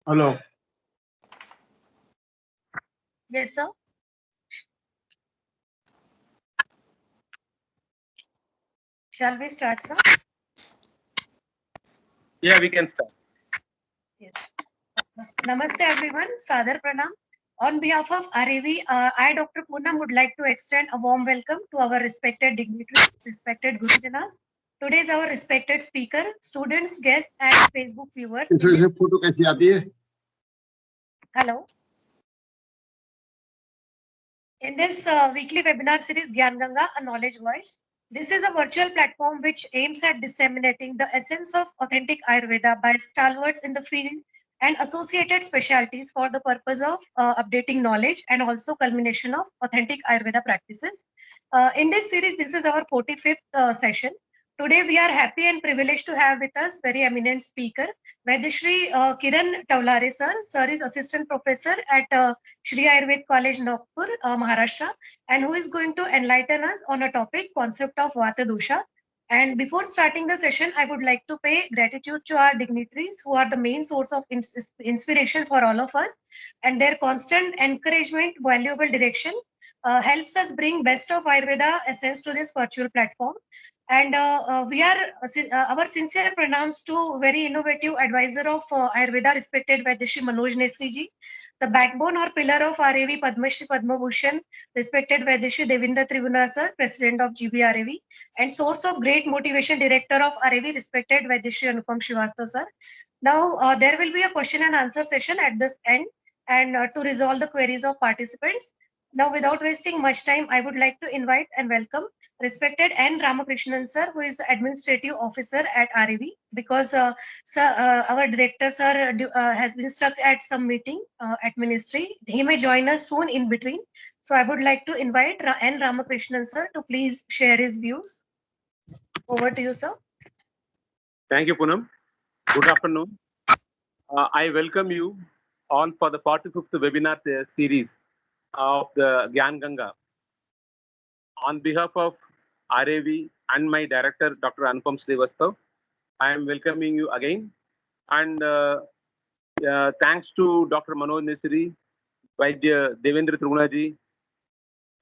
Hello. Yes, sir. Shall we start, sir? Yeah, we can start. Yes. Namaste, everyone. Sadar Pranam. On behalf of RAV, I, Dr. Poonam, would like to extend a warm welcome to our respected dignitaries, respected Gurujanas. Today is our respected speaker, students, guests, and Facebook viewers. इसमें photo कैसी आती है? Hello. In this weekly webinar series, Gyan Ganga, a knowledge voice. This is a virtual platform which aims at disseminating the essence of authentic Ayurveda by stalwarts in the field and associated specialties for the purpose of updating knowledge and also culmination of authentic Ayurveda practices. In this series, this is our 45th session. Today, we are happy and privileged to have with us very eminent speaker, Vaideshri Kiran Tavlare sir. Sir is assistant professor at Shri Ayurved College, Nagpur, Maharashtra, and who is going to enlighten us on a topic, concept of Vata Dosha. And before starting the session, I would like to pay gratitude to our dignitaries who are the main source of inspiration for all of us, and their constant encouragement, valuable direction helps us bring best of Ayurveda essence to this virtual platform. And we are our sincere pranams to very innovative advisor of Ayurveda, respected Vaideshri Manoj Nesri ji, the backbone or pillar of RAV Padma Shri Padma Bhushan, respected Vaideshri Devendra Tribhunar sir, president of GBRAV, and source of great motivation, director of RAV, respected Vaideshri Anupam Srivastava sir. Now there will be a question and answer session at this end, and to resolve the queries of participants. Now, without wasting much time, I would like to invite and welcome respected N. Ramakrishnan sir, who is the administrative officer at RAV, because sir, our director sir has been stuck at some meeting at ministry. He may join us soon in between. So I would like to invite N. Ramakrishnan sir to please share his views. Over to you, sir. Thank you, Poonam. Good afternoon. I welcome you all for the 45th webinar series of the Gyan Ganga. On behalf of RAV and my director, Dr. Anupam Srivastava, I am welcoming you again. And thanks to Dr. Manoj Nesri, Vaidya Devendra Tribhunar,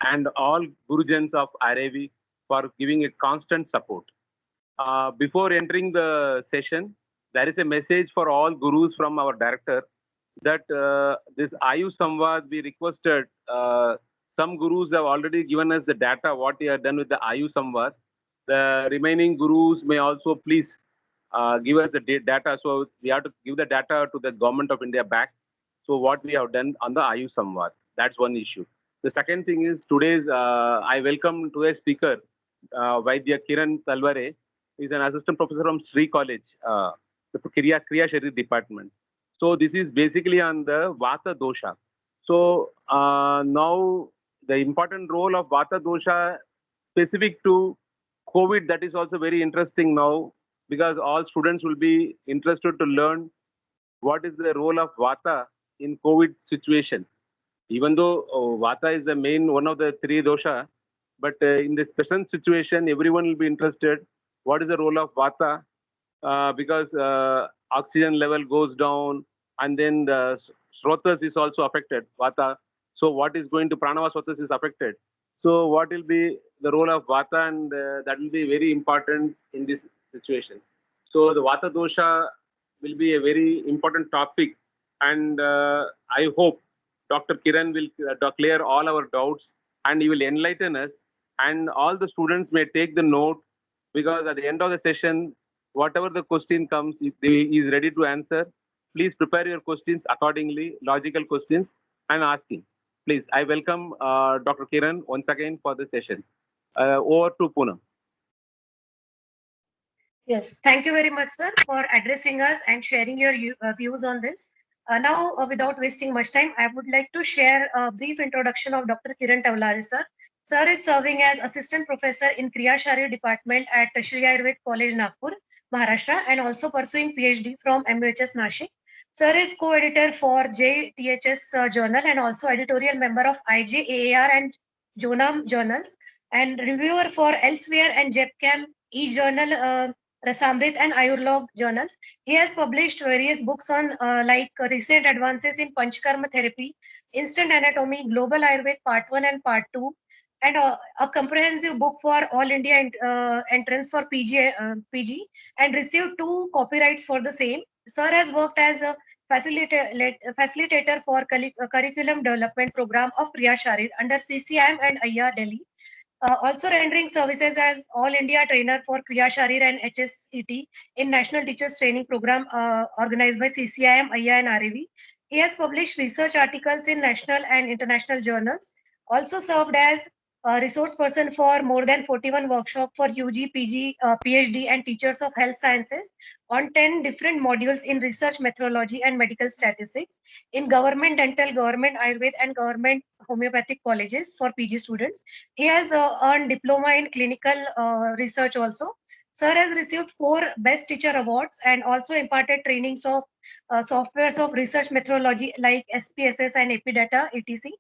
and all Gurujans of RAV for giving a constant support. Before entering the session, there is a message for all Gurus from our director that this Ayu Samvad we requested. Some Gurus have already given us the data, what we have done with the Ayu Samvad. The remaining Gurus may also please give us the data. So we have to give the data to the government of India back. So what we have done on the Ayu Samvad, that's one issue. The second thing is today's, I welcome today's speaker, Vaidya Kiran Talware. He's an assistant professor from Sri College, the Kriya Sharir department. So this is basically on the Vata Dosha. So now the important role of Vata Dosha specific to COVID, that is also very interesting now, because all students will be interested to learn what is the role of Vata in COVID situation. Even though Vata is the main one of the three dosha, but in this present situation, everyone will be interested. What is the role of Vata? Because oxygen level goes down, and then the Srotas is also affected, Vata. So what is going to Pranava Srotas is affected. So what will be the role of Vata, and that will be very important in this situation. So the Vata dosha will be a very important topic, and I hope Dr. Kiran will clear all our doubts, and he will enlighten us, and all the students may take the note, because at the end of the session, whatever the question comes, if he is ready to answer, please prepare your questions accordingly, logical questions, and asking. Please, I welcome Dr. Kiran once again for the session. Over to Poonam. Yes, thank you very much, sir, for addressing us and sharing your views on this. Now, without wasting much time, I would like to share a brief introduction of Dr. Kiran Tavlare, sir. Sir is serving as assistant professor in Kriya Sharir department at Shri Ayurved College, Nagpur, Maharashtra, and also pursuing PhD from MUHS Nashik. Sir is co-editor for JTHS journal and also editorial member of IJAAR and Jonam journals, and reviewer for Elsewhere and JEPCAM e-journal. Rasamrit, and Ayurlog journals. He has published various books on like recent advances in Panchkarma therapy, instant anatomy, global Ayurveda part 1 and part 2, and a comprehensive book for all India entrance for PG, and received 2 copyrights for the same. Sir has worked as a facilitator for curriculum development program of Priya Sharir under CCIM and Ayya Delhi. Also rendering services as All India Trainer for Kriya Sharir and HSCT in National Teachers Training Program organized by CCIM, Ayya and RAV. He has published research articles in national and international journals. Also served as a resource person for more than 41 workshops for UG, PG, PhD and teachers of health sciences on 10 different modules in research methodology and medical statistics in government dental, government Ayurveda and government homeopathic colleges for PG students. He has earned diploma in clinical research also. Sir has received 4 Best Teacher Awards and also imparted trainings of softwares of research methodology like SPSS and Epidata, etc.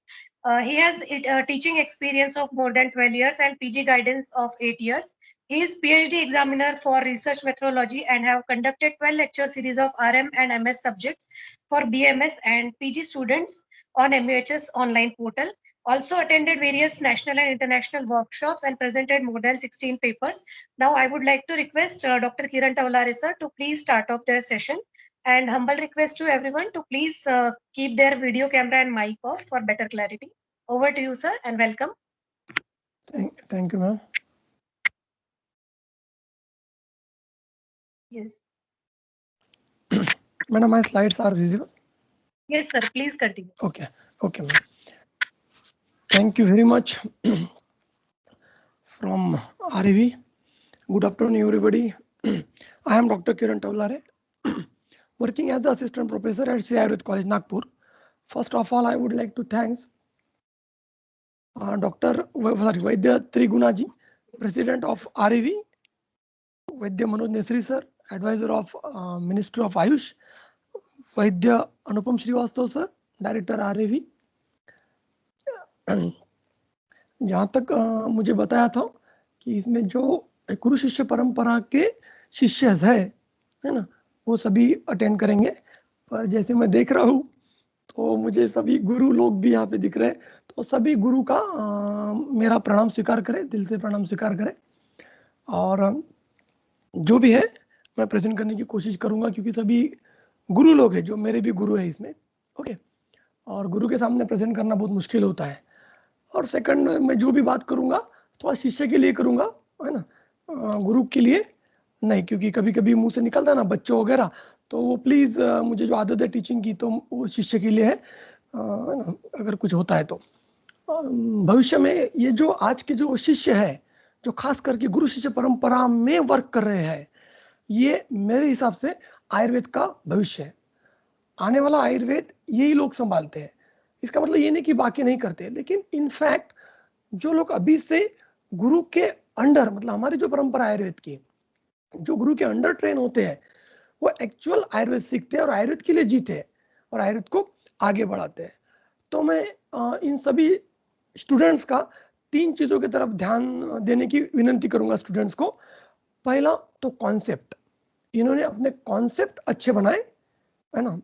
He has teaching experience of more than 12 years and PG guidance of 8 years. He is PhD examiner for research methodology and have conducted 12 lecture series of RM and MS subjects for BMS and PG students on MUHS online portal. Also attended various national and international workshops and presented more than 16 papers. Now I would like to request Dr. Kiran Tawlare sir to please start off their session, and humble request to everyone to please keep their video camera and mic off for better clarity. Over to you, sir, and welcome. Thank you, ma'am. Yes. Madam, my slides are visible? Yes, sir. Please continue. Okay, ma'am. Thank you very much from RAV. Good afternoon, everybody. I am Dr. Kiran Tawlare, working as the assistant professor at Sri Ayurveda College, Nagpur. First of all, I would like to thank Dr. Vaidya Trigunaji, President of RAV, Vaidya Manoj Nesri sir, Advisor of Minister of Ayush, Vaidya Anupam Srivastava sir, Director RAV. जहाँ तक मुझे बताया था कि इसमें जो गुरु शिष्य परंपरा के शिष्य है ना, वो सभी अटेंड करेंगे, पर जैसे मैं देख रहा हूँ तो मुझे सभी गुरु लोग भी यहाँ पे दिख रहे हैं, तो सभी गुरु का मेरा प्रणाम स्वीकार करें, दिल से प्रणाम स्वीकार करें। और जो भी है मैं प्रेजेंट करने की कोशिश करूंगा, क्योंकि सभी गुरु लोग हैं जो मेरे भी गुरु है इसमें। ओके, और गुरु के सामने प्रेजेंट करना बहुत मुश्किल होता है। और सेकंड, मैं जो भी बात करूंगा थोड़ा शिष्य के लिए करूंगा, है ना, गुरु के लिए नहीं, क्योंकि कभी कभी मुंह से निकलता है ना बच्चों वगैरह, तो वो प्लीज मुझे जो आदत है टीचिंग की तो वो शिष्य के लिए है ना, अगर कुछ होता है तो। भविष्य में ये जो आज के जो शिष्य है जो खास करके गुरु शिष्य परंपरा में वर्क कर रहे हैं, ये मेरे हिसाब से आयुर्वेद का भविष्य है। आने वाला आयुर्वेद यही लोग संभालते हैं। इसका मतलब ये नहीं कि बाकी नहीं करते, लेकिन इनफैक्ट जो लोग अभी से गुरु के अंडर, मतलब हमारी जो परंपरा आयुर्वेद की, जो गुरु के अंडर ट्रेन होते हैं, वो एक्चुअल आयुर्वेद सीखते हैं और आयुर्वेद के लिए जीते हैं और आयुर्वेद को आगे बढ़ाते हैं। तो मैं इन सभी स्टूडेंट्स का 3 चीजों की तरफ ध्यान देने की विनती करूंगा स्टूडेंट्स को। पहला तो कॉन्सेप्ट, इन्होंने अपने कॉन्सेप्ट अच्छे बनाए, है ना,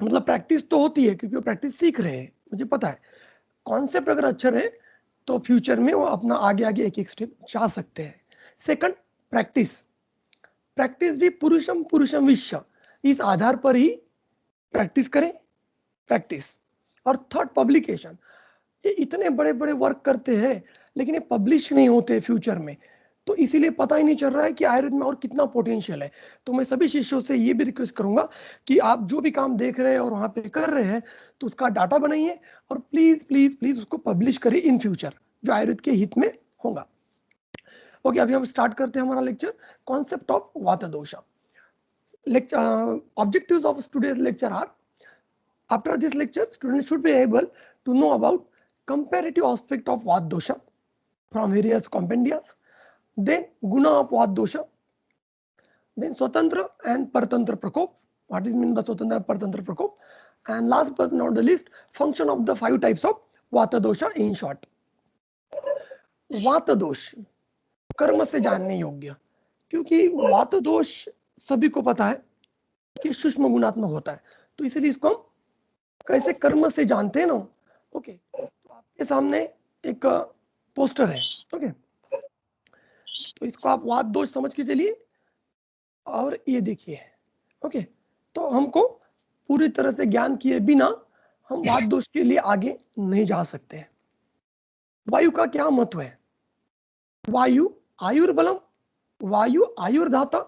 मतलब प्रैक्टिस तो होती है क्योंकि वो प्रैक्टिस सीख रहे हैं, मुझे पता है। कॉन्सेप्ट अगर अच्छे रहे तो फ्यूचर में वो अपना आगे आगे एक स्टेप जा सकते हैं। सेकंड, प्रैक्टिस भी पुरुषम विश्व, इस आधार पर ही प्रैक्टिस करें, प्रैक्टिस। और थर्ड, पब्लिकेशन। ये इतने बड़े बड़े वर्क करते हैं लेकिन ये पब्लिश नहीं होते फ्यूचर में, तो इसीलिए पता ही नहीं चल रहा है कि आयुर्वेद में और कितना पोटेंशियल है। तो मैं सभी शिष्यों से ये भी रिक्वेस्ट करूंगा कि आप जो भी काम देख रहे हैं और वहां पे कर रहे हैं तो उसका डाटा बनाइए और प्लीज प्लीज प्लीज उसको पब्लिश करिए इन फ्यूचर, जो आयुर्वेद के हित में होगा। ओके, अभी हम स्टार्ट करते हैं हमारा लेक्चर, कॉन्सेप्ट ऑफ वाता दोषा। Objectives of today's lecture are: after this lecture, students should be able to know about comparative aspect of Vata dosha from various compendias, then guna of Vata dosha, then Swatantra and Paratantra Prakop. What is meant by Swatantra and Paratantra Prakop? And last but not the least, function of the 5 types of Vata dosha in short. Vata dosh, कर्म से जानने योग्य, क्योंकि वात दोष सभी को पता है कि सूक्ष्म गुणात्मक होता है, तो इसलिए इसको हम कैसे कर्म से जानते हैं ना। ओके, तो आपके सामने एक पोस्टर है। ओके, तो इसको आप वात दोष समझ के चलिए, और ये देखिए। ओके, तो हमको पूरी तरह से ज्ञान किए बिना हम वात दोष के लिए आगे नहीं जा सकते। वायु का क्या महत्व है? वायु आयुर्बलम, वायु आयुर्धाता,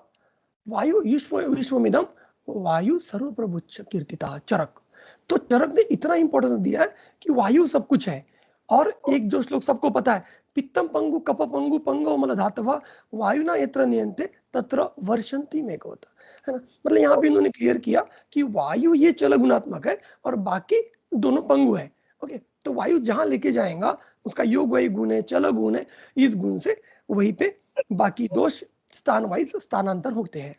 वायु विश्वमिदम, वायु सर्वप्रभुच्च कीर्तिता चरक। तो चरक ने इतना इंपॉर्टेंस दिया है कि वायु सब कुछ है। और एक जो श्लोक सबको पता है, पित्तम पंगु कप पंगु पंगो मल धातवा वायुना यत्र नियंते तत्र वर्षंती मेघवत, है ना। मतलब यहाँ पे इन्होंने क्लियर किया कि वायु ये चल गुणात्मक है और बाकी दोनों पंगु है। ओके, तो वायु जहां लेके जाएगा उसका योग वही गुण है, चल गुण है, इस गुण से वहीं पे बाकी दोष स्थान वाइज स्थानांतर होते हैं।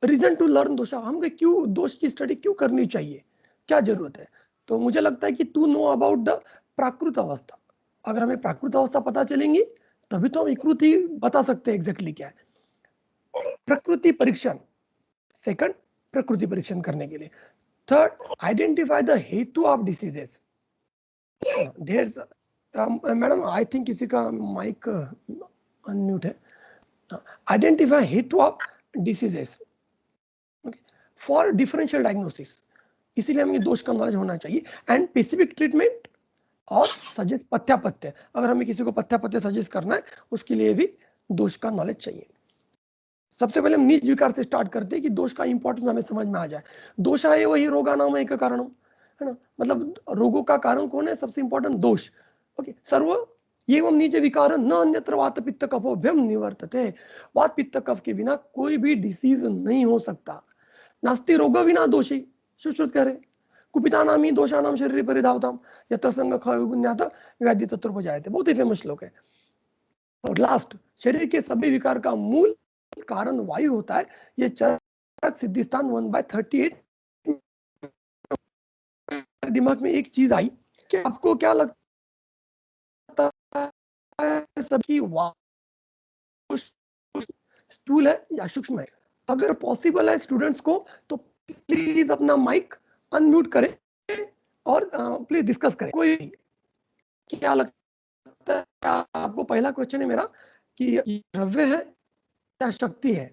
रीजन टू लर्न दोषा, हमको क्यों दोष की स्टडी क्यों करनी चाहिए, क्या जरूरत है? तो मुझे लगता है कि टू नो अबाउट द प्राकृत अवस्था। अगर हमें प्राकृत अवस्था पता चलेंगी तभी तो हम विकृति बता सकते हैं एग्जैक्टली क्या है। प्रकृति परीक्षण, सेकंड प्रकृति परीक्षण करने के लिए। थर्ड, आइडेंटिफाई द हेतु of diseases. Madam I think किसी का माइक अनम्यूट है। आइडेंटिफाई हेतु of diseases for differential diagnosis, इसीलिए हमें दोष का नॉलेज होना चाहिए। एंड स्पेसिफिक ट्रीटमेंट और सजेस्ट पथ्यापथ्य, अगर हमें किसी को पथ्यापथ्य सजेस्ट करना है उसके लिए भी दोष का नॉलेज चाहिए। सबसे पहले हम निज विकार से स्टार्ट करते हैं कि दोष का इंपॉर्टेंस हमें समझ में आ जाए। दोष है वही रोगा नाम एक कारण, है ना। मतलब रोगों का कारण कौन है? सबसे इंपॉर्टेंट दोष। ओके, सर्व एवं निज विकार न अन्यत्र वात पित्त कफोभ्यम निवर्तते। वात पित्त कफ के बिना कोई भी डिसीज नहीं हो सकता। नास्ति रोग विना दोषी, सुश्रुत करे कुपितानामी दोषानाम शरीर परिधावताम यत्र संग खगुण्यात व्याधि तत्र उपजायते, बहुत ही फेमस श्लोक है। और लास्ट, शरीर के सभी विकार का मूल कारण वायु होता है। ये चरक सिद्धिस्थान 1/38। दिमाग में एक चीज आई कि आपको क्या लगता है सबकी स्थूल है या सूक्ष्म है? अगर पॉसिबल है स्टूडेंट्स को तो प्लीज अपना माइक अनम्यूट करें और प्लीज डिस्कस करें। कोई क्या लगता है आपको? पहला क्वेश्चन है मेरा कि द्रव्य है या शक्ति है?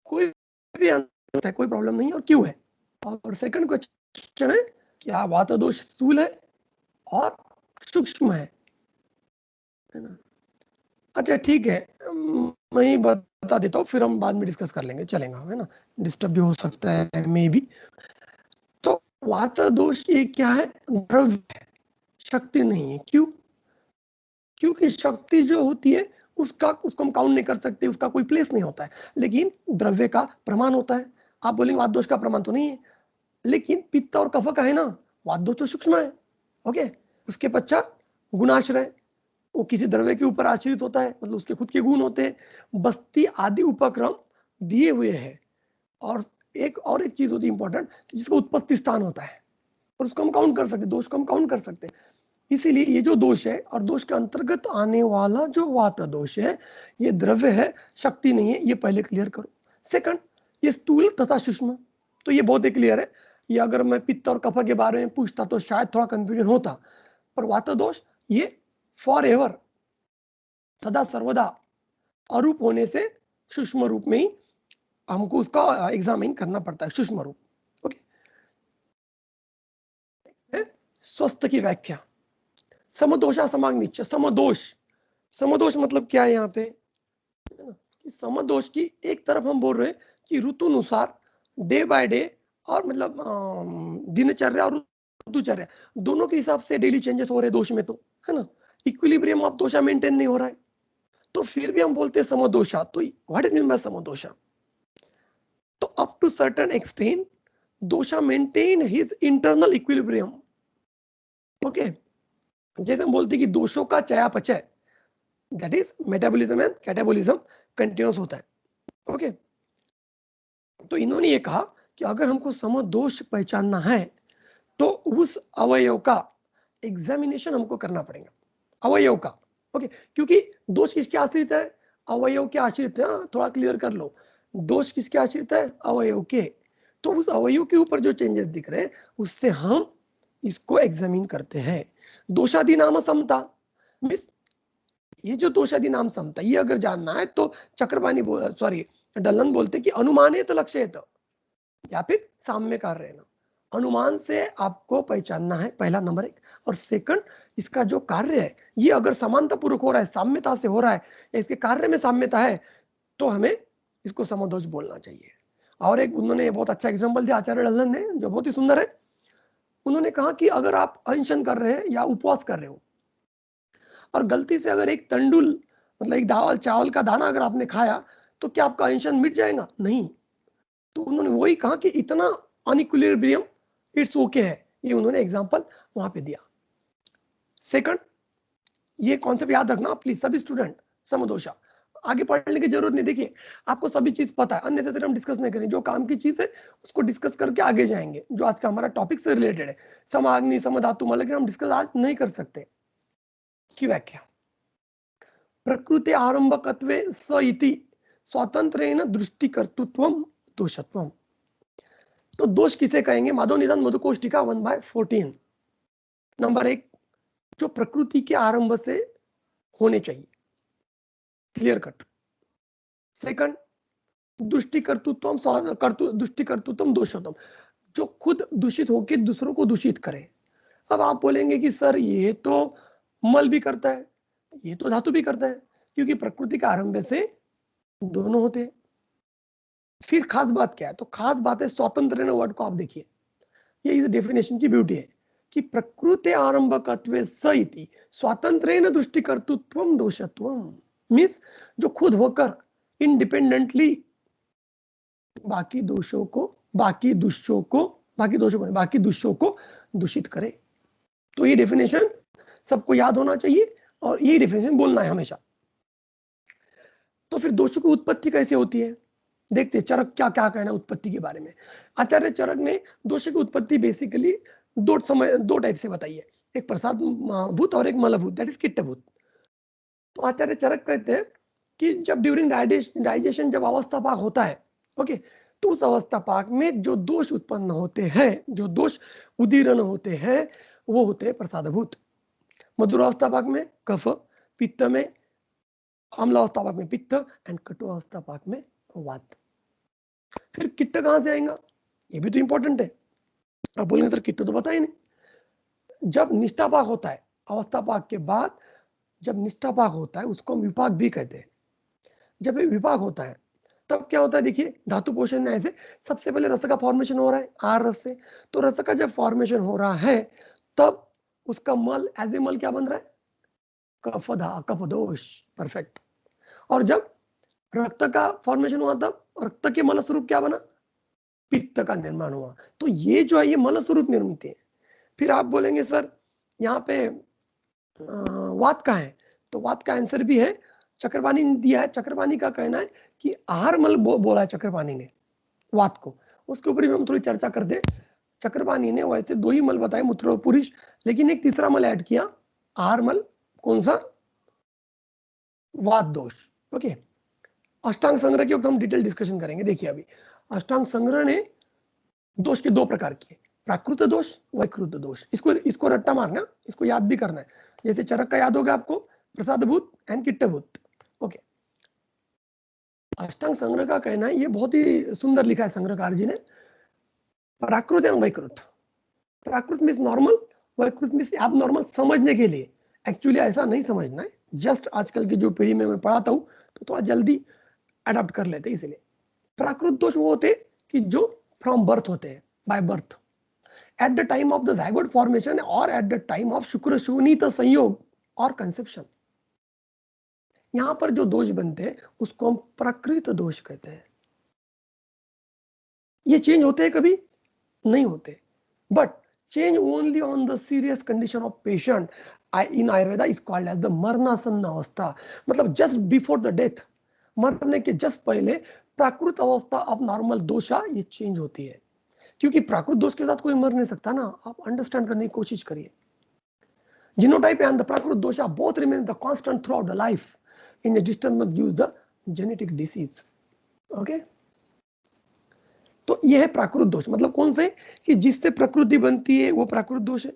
कोई भी आंसर है, कोई प्रॉब्लम नहीं है, और क्यों है? और सेकंड क्वेश्चन है क्या वात दोष स्थूल है और सूक्ष्म है ना? अच्छा ठीक है, मैं ही बता देता हूँ, फिर हम बाद में डिस्कस कर लेंगे, चलेगा, है ना। डिस्टर्ब भी हो सकता है मे भी। तो वात दोष ये क्या है? द्रव्य है, शक्ति नहीं है। क्यों? क्योंकि शक्ति जो होती है उसको हम काउंट नहीं कर सकते, उसका कोई प्लेस नहीं होता है, लेकिन द्रव्य का प्रमाण होता है। आप बोलेंगे वात दोष का प्रमाण तो नहीं है, लेकिन पित्त और कफ का है ना। वात दोष तो सूक्ष्म है। ओके, उसके पश्चात गुणाश्रय, वो किसी द्रव्य के ऊपर आश्रित होता है, मतलब उसके खुद के गुण होते हैं। बस्ती आदि उपक्रम दिए हुए हैं। और एक चीज होती है इंपॉर्टेंट, जिसका उत्पत्ति स्थान होता है, और उसको हम काउंट कर सकते हैं, दोष को हम काउंट कर सकते हैं। इसीलिए ये जो दोष है और दोष के अंतर्गत आने वाला जो वात दोष है, ये द्रव्य है, शक्ति नहीं है, ये पहले क्लियर करो। सेकंड, ये स्थूल तथा सूक्ष्म, तो ये बहुत ही क्लियर है। ये अगर मैं पित्त और कफ के बारे में पूछता तो शायद थोड़ा कंफ्यूजन होता, पर वात दोष ये फॉर एवर, सदा सर्वदा अरूप होने से सूक्ष्म रूप में ही हमको उसका एग्जामिन करना पड़ता है, सूक्ष्म रूप। ओके, स्वस्थ की व्याख्या, समदोषा समाग्निच। समदोष मतलब क्या है यहाँ पे? कि समदोष की एक तरफ हम बोल रहे हैं कि ऋतु अनुसार डे बाय डे, और मतलब दिनचर्या और ऋतुचर्या दोनों के हिसाब से डेली चेंजेस हो रहे हैं दोष में, तो है ना। इक्विलिब्रियम ऑफ दोषा मेंटेन नहीं हो रहा है, तो फिर भी हम बोलते हैं समदोषा। तो what is mean by samadosha? तो up to certain extent dosha maintain his internal equilibrium. Okay, जैसे हम बोलते हैं कि दोषों का चयापचय, that is metabolism and catabolism continuous होता है। ओके, तो इन्होंने ये कहा कि अगर हमको समदोष पहचानना है तो उस अवयव का एग्जामिनेशन हमको करना पड़ेगा। अवयव का ओके, क्योंकि दोष किसके आश्रित है? अवयव के आश्रित है। थोड़ा क्लियर कर लो, दोष किसके आश्रित है? अवयव के। तो उस अवयव के ऊपर जो चेंजेस दिख रहे हैं उससे हम इसको एग्जामिन करते हैं। दोषादि नाम समता, मिस ये जो दोषादि नाम समता, ये अगर जानना है तो चक्रपाणी सॉरी डलन बोलते कि अनुमानित लक्ष्यत या फिर साम्य कार्य रहना। अनुमान से आपको पहचानना है, पहला नंबर एक। और सेकंड, इसका जो कार्य है ये अगर समानता पूर्वक हो रहा है, साम्यता से हो रहा है, या इसके कार्य में साम्यता है, तो हमें इसको समदोष बोलना चाहिए। और एक उन्होंने बहुत अच्छा एग्जांपल दिया आचार्य डल्लन ने, जो बहुत ही सुंदर है। उन्होंने कहा कि अगर आप अनशन कर रहे हैं या उपवास कर रहे हो और गलती से अगर एक तंडुल मतलब एक दाल चावल का दाना अगर आपने खाया, तो क्या आपका अनशन मिट जाएगा? नहीं। तो उन्होंने वही कहा कि इतना अनइक्विलिब्रियम इट्स ओके है, ये उन्होंने एग्जांपल वहां पे दिया। सेकंड, ये कॉन्सेप्ट याद रखना प्लीज सभी स्टूडेंट, समदोषा आगे पढ़ने की जरूरत नहीं। देखिए आपको सभी चीज पता है, अननेसेसरी हम डिस्कस नहीं करें। जो काम की चीज है उसको डिस्कस करके आगे जाएंगे, जो आज का हमारा टॉपिक से रिलेटेड है। समाग्नि समधातु मल, लेकिन हम डिस्कस आज नहीं कर सकते। की व्याख्या, प्रकृति आरंभकत्वे स इति स्वतंत्रेण दृष्टिकर्तृत्वम दोषत्वम। तो दोष किसे कहेंगे? माधव निदान मधुकोष्ठिका 1/14। नंबर एक, जो प्रकृति के आरंभ से होने चाहिए, क्लियर कट। सेकंड, दुष्टिकर्तृत्वम दोषोत्तम, जो खुद दूषित होकर दूसरों को दूषित करे। अब आप बोलेंगे कि सर ये तो मल भी करता है, ये तो धातु भी करता है, क्योंकि प्रकृति का आरंभ से दोनों होते हैं। फिर खास बात क्या है? तो खास बात है स्वतंत्र वर्ड को आप देखिए, ये इस डेफिनेशन की ब्यूटी है कि प्रकृति आरंभकत्वे स इति स्वतंत्रेण दृष्टिकर्तृत्वम दोषत्वम, मींस जो खुद होकर इंडिपेंडेंटली बाकी दोषों को दूषित करे। तो ये डेफिनेशन सबको याद होना चाहिए और ये डेफिनेशन बोलना है हमेशा। तो फिर दोषों की उत्पत्ति कैसे होती है देखते हैं। चरक क्या क्या कहना है उत्पत्ति के बारे में। आचार्य चरक ने दोष की उत्पत्ति बेसिकली दो टाइप से बताई है, एक प्रसाद भूत और एक मलभूत, दैट इज किट्टभूत। तो आचार्य चरक कहते हैं कि जब ड्यूरिंग डाइजेशन जब अवस्था पाक होता है, ओके, तो उस अवस्था पाक में जो दोष उत्पन्न होते हैं, जो दोष उदीर्ण होते हैं, वो होते हैं प्रसादभूत। मधुरावस्था पाक में कफ, पित्त में अम्लावस्था पाक में पित्त, एंड कटुअवस्था पाक में वात। फिर किट्ट कहां से आएगा? ये भी तो इंपॉर्टेंट है। आप बोलेंगे सर किट्ट तो पता ही नहीं। जब निष्ठा पाक होता है, अवस्था पाक के बाद जब निष्ठा पाक होता है, उसको हम विपाक भी कहते हैं। जब ये विपाक होता है तब क्या होता है? देखिए धातु पोषण न्याय से सबसे पहले रस का फॉर्मेशन हो रहा है आर रस से। तो रस का जब फॉर्मेशन हो रहा है तब उसका मल एज ए मल क्या बन रहा है? कफदोष, परफेक्ट। और जब रक्त का फॉर्मेशन हुआ तब रक्त के मल स्वरूप क्या बना? पित्त का निर्माण हुआ। तो ये जो है ये मल स्वरूप निर्मित है। फिर आप बोलेंगे सर यहाँ पे वात का है, तो वात का आंसर भी है, चक्रपाणी ने दिया है। चक्रपाणी का कहना है कि आहार मल बोला है चक्रपाणी ने वात को, उसके ऊपर भी हम थोड़ी चर्चा कर दे। चक्रपाणी ने वैसे 2 ही मल बताए, मूत्र और पुरुष, लेकिन एक तीसरा मल ऐड किया, आहार मल। कौन सा? वात दोष। ओके, अष्टांग संग्रह के वक्त हम डिटेल डिस्कशन करेंगे। देखिए अभी अष्टांग संग्रह ने दोष के 2 प्रकार किए, प्राकृत दोष, वैकृत दोष। इसको रट्टा मारना, इसको याद भी करना है। जैसे चरक का याद होगा आपको, प्रसादभूत एंड किट्टभूत। ओके, अष्टांग संग्रह का कहना है, ये बहुत ही सुंदर लिखा है संग्रहकार जी ने, प्राकृत एवं वैकृत। प्राकृत मीन्स नॉर्मल, वैकृत मीन्स आप नॉर्मल समझने के लिए। एक्चुअली ऐसा नहीं समझना है, जस्ट आजकल की जो पीढ़ी में मैं पढ़ाता हूँ तो थोड़ा जल्दी अडॉप्ट कर लेते हैं, इसलिए। प्राकृत दोष वो होते कि जो फ्रॉम बर्थ होते हैं, by birth, at the time of the zygote formation और एट द टाइम ऑफ शुक्र शोनित संयोग और कंसेप्शन। यहां पर जो दोष बनते हैं उसको हम प्राकृत दोष कहते हैं। ये चेंज होते हैं? कभी नहीं होते, but change only on the serious condition of patient. In Ayurveda is called as the मरणासन्न अवस्था, मतलब जस्ट बिफोर द डेथ, मरने के जस्ट पहले प्राकृत अवस्था ऑफ नॉर्मल दोषा ये चेंज होती है। क्योंकि प्राकृत दोष के साथ कोई मर नहीं सकता ना, आप अंडरस्टैंड करने की कोशिश करिए। Genotype and the Prakrut dosha both remain the constant throughout the life. In the disturbance gives the genetic disease. Okay? तो ये है प्राकृत दोष, मतलब कौन से, कि जिससे प्रकृति बनती है वो प्राकृत दोष है,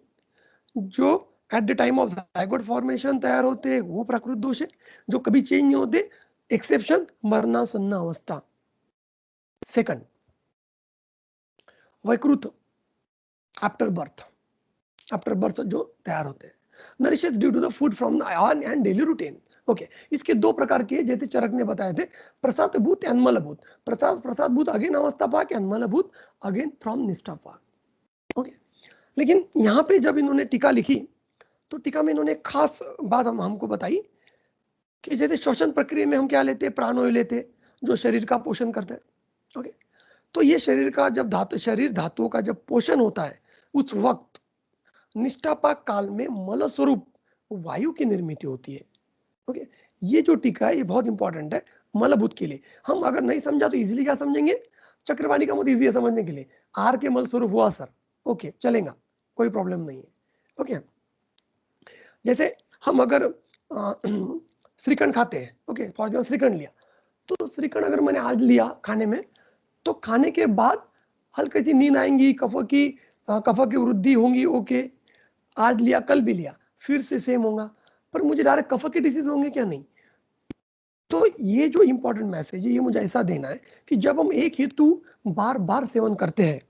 जो at the time of zygote formation तैयार होते हैं वो प्राकृत दोष है, जो कभी चेंज नहीं होते, एक्सेप्शन मरणासन्न अवस्था. सेकंड, वैकृत आफ्टर बर्थ जो तैयार होते हैं, nourishes due to the food from the and daily routine. Okay, इसके दो प्रकार के, जैसे चरक ने बताए थे, प्रसादभूत एंड मलभूत. प्रसादभूत अगेन अवस्थापाक एंड मलभूत अगेन फ्रॉम निष्ठापाक. ओके, लेकिन यहाँ पे जब इन्होंने टीका लिखी तो टीका में इन्होंने खास बात हमको बताई कि जैसे श्वसन प्रक्रिया में हम क्या लेते हैं, प्राणवायु लेते हैं जो शरीर का पोषण करता है. ओके, तो ये शरीर का जब शरीर धातुओं का जब पोषण होता है उस वक्त निष्ठापाक काल में मल स्वरूप वायु की निर्मित होती है. ओके, ये जो टीका है ये बहुत इंपॉर्टेंट है मलभूत के लिए. हम अगर नहीं समझा तो इजीली क्या समझेंगे, चक्रवाणी का मत इजी है समझने के लिए, आर के मल स्वरूप हुआ सर, ओके चलेगा, कोई प्रॉब्लम नहीं है. ओके, जैसे हम अगर श्रीखंड खाते हैं, ओके फॉर एग्जाम्पल श्रीखंड लिया, तो श्रीखंड अगर मैंने आज लिया खाने में, तो खाने के बाद हल्की सी नींद आएंगी, कफ की वृद्धि होंगी. ओके, आज लिया कल भी लिया, फिर से सेम होगा, पर मुझे डायरेक्ट कफ के डिसीज होंगे क्या, नहीं. तो ये जो इंपॉर्टेंट मैसेज है ये मुझे ऐसा देना है कि जब हम एक हेतु बार बार सेवन करते हैं,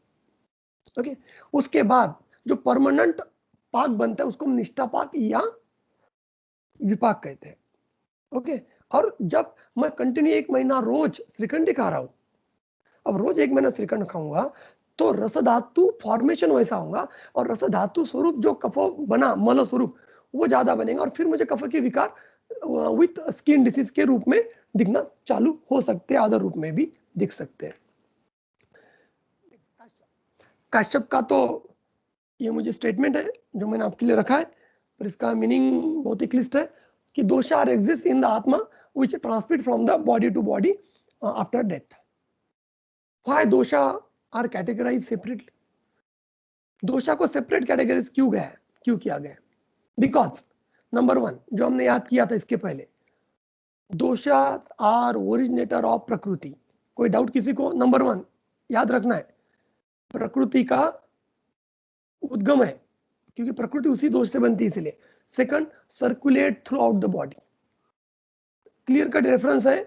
ओके, उसके बाद जो परमानेंट पाक बनता है उसको हम निष्ठापाक या विपाक कहते हैं. ओके, और जब मैं कंटिन्यू 1 महीना रोज श्रीखंड खा रहा हूं, अब रोज 1 महीना श्रीखंड खाऊंगा तो रस धातु फॉर्मेशन वैसा होगा, और रस धातु स्वरूप जो कफ बना मल स्वरूप वो ज्यादा बनेगा, और फिर मुझे कफ के विकार विथ स्किन डिसीज के रूप में दिखना चालू हो सकते हैं, अदर रूप में भी दिख सकते हैं. काश्यप का तो ये मुझे स्टेटमेंट है जो मैंने आपके लिए रखा है, पर इसका मीनिंग बहुत ही क्लिष्ट है कि dosha are exist in the आत्मा which transmit from the body to body after death. Why dosha are categorize separately, dosha को सेपरेट कैटेगराइज क्यों किया गया, बिकॉज नंबर 1 जो हमने याद किया था इसके पहले, दोषा आर ओरिजिनेटर ऑफ प्रकृति. कोई डाउट किसी को? नंबर 1 याद रखना है, प्रकृति का उद्गम है, क्योंकि प्रकृति उसी दोष से बनती है इसलिए. Second, circulate through out the body. Clear cut reference है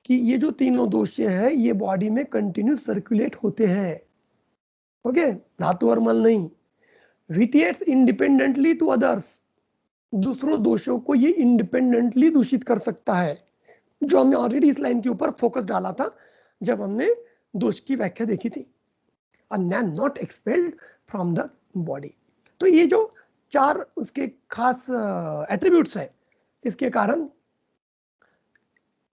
कि ये जो तीनों दोष है ये बॉडी में कंटिन्यू सर्कुलेट होते हैं. ओके, धातु और मल नहीं. विटिएट्स इंडिपेंडेंटली टू अदर्स, दूसरों दोषों को ये इंडिपेंडेंटली दूषित कर सकता है, जो हमने ऑलरेडी इस लाइन के ऊपर फोकस डाला था जब हमने दोष की व्याख्या देखी थी. Not expelled from the body. तो ये जो 4 उसके खास एट्रीब्यूट्स है, इसके कारण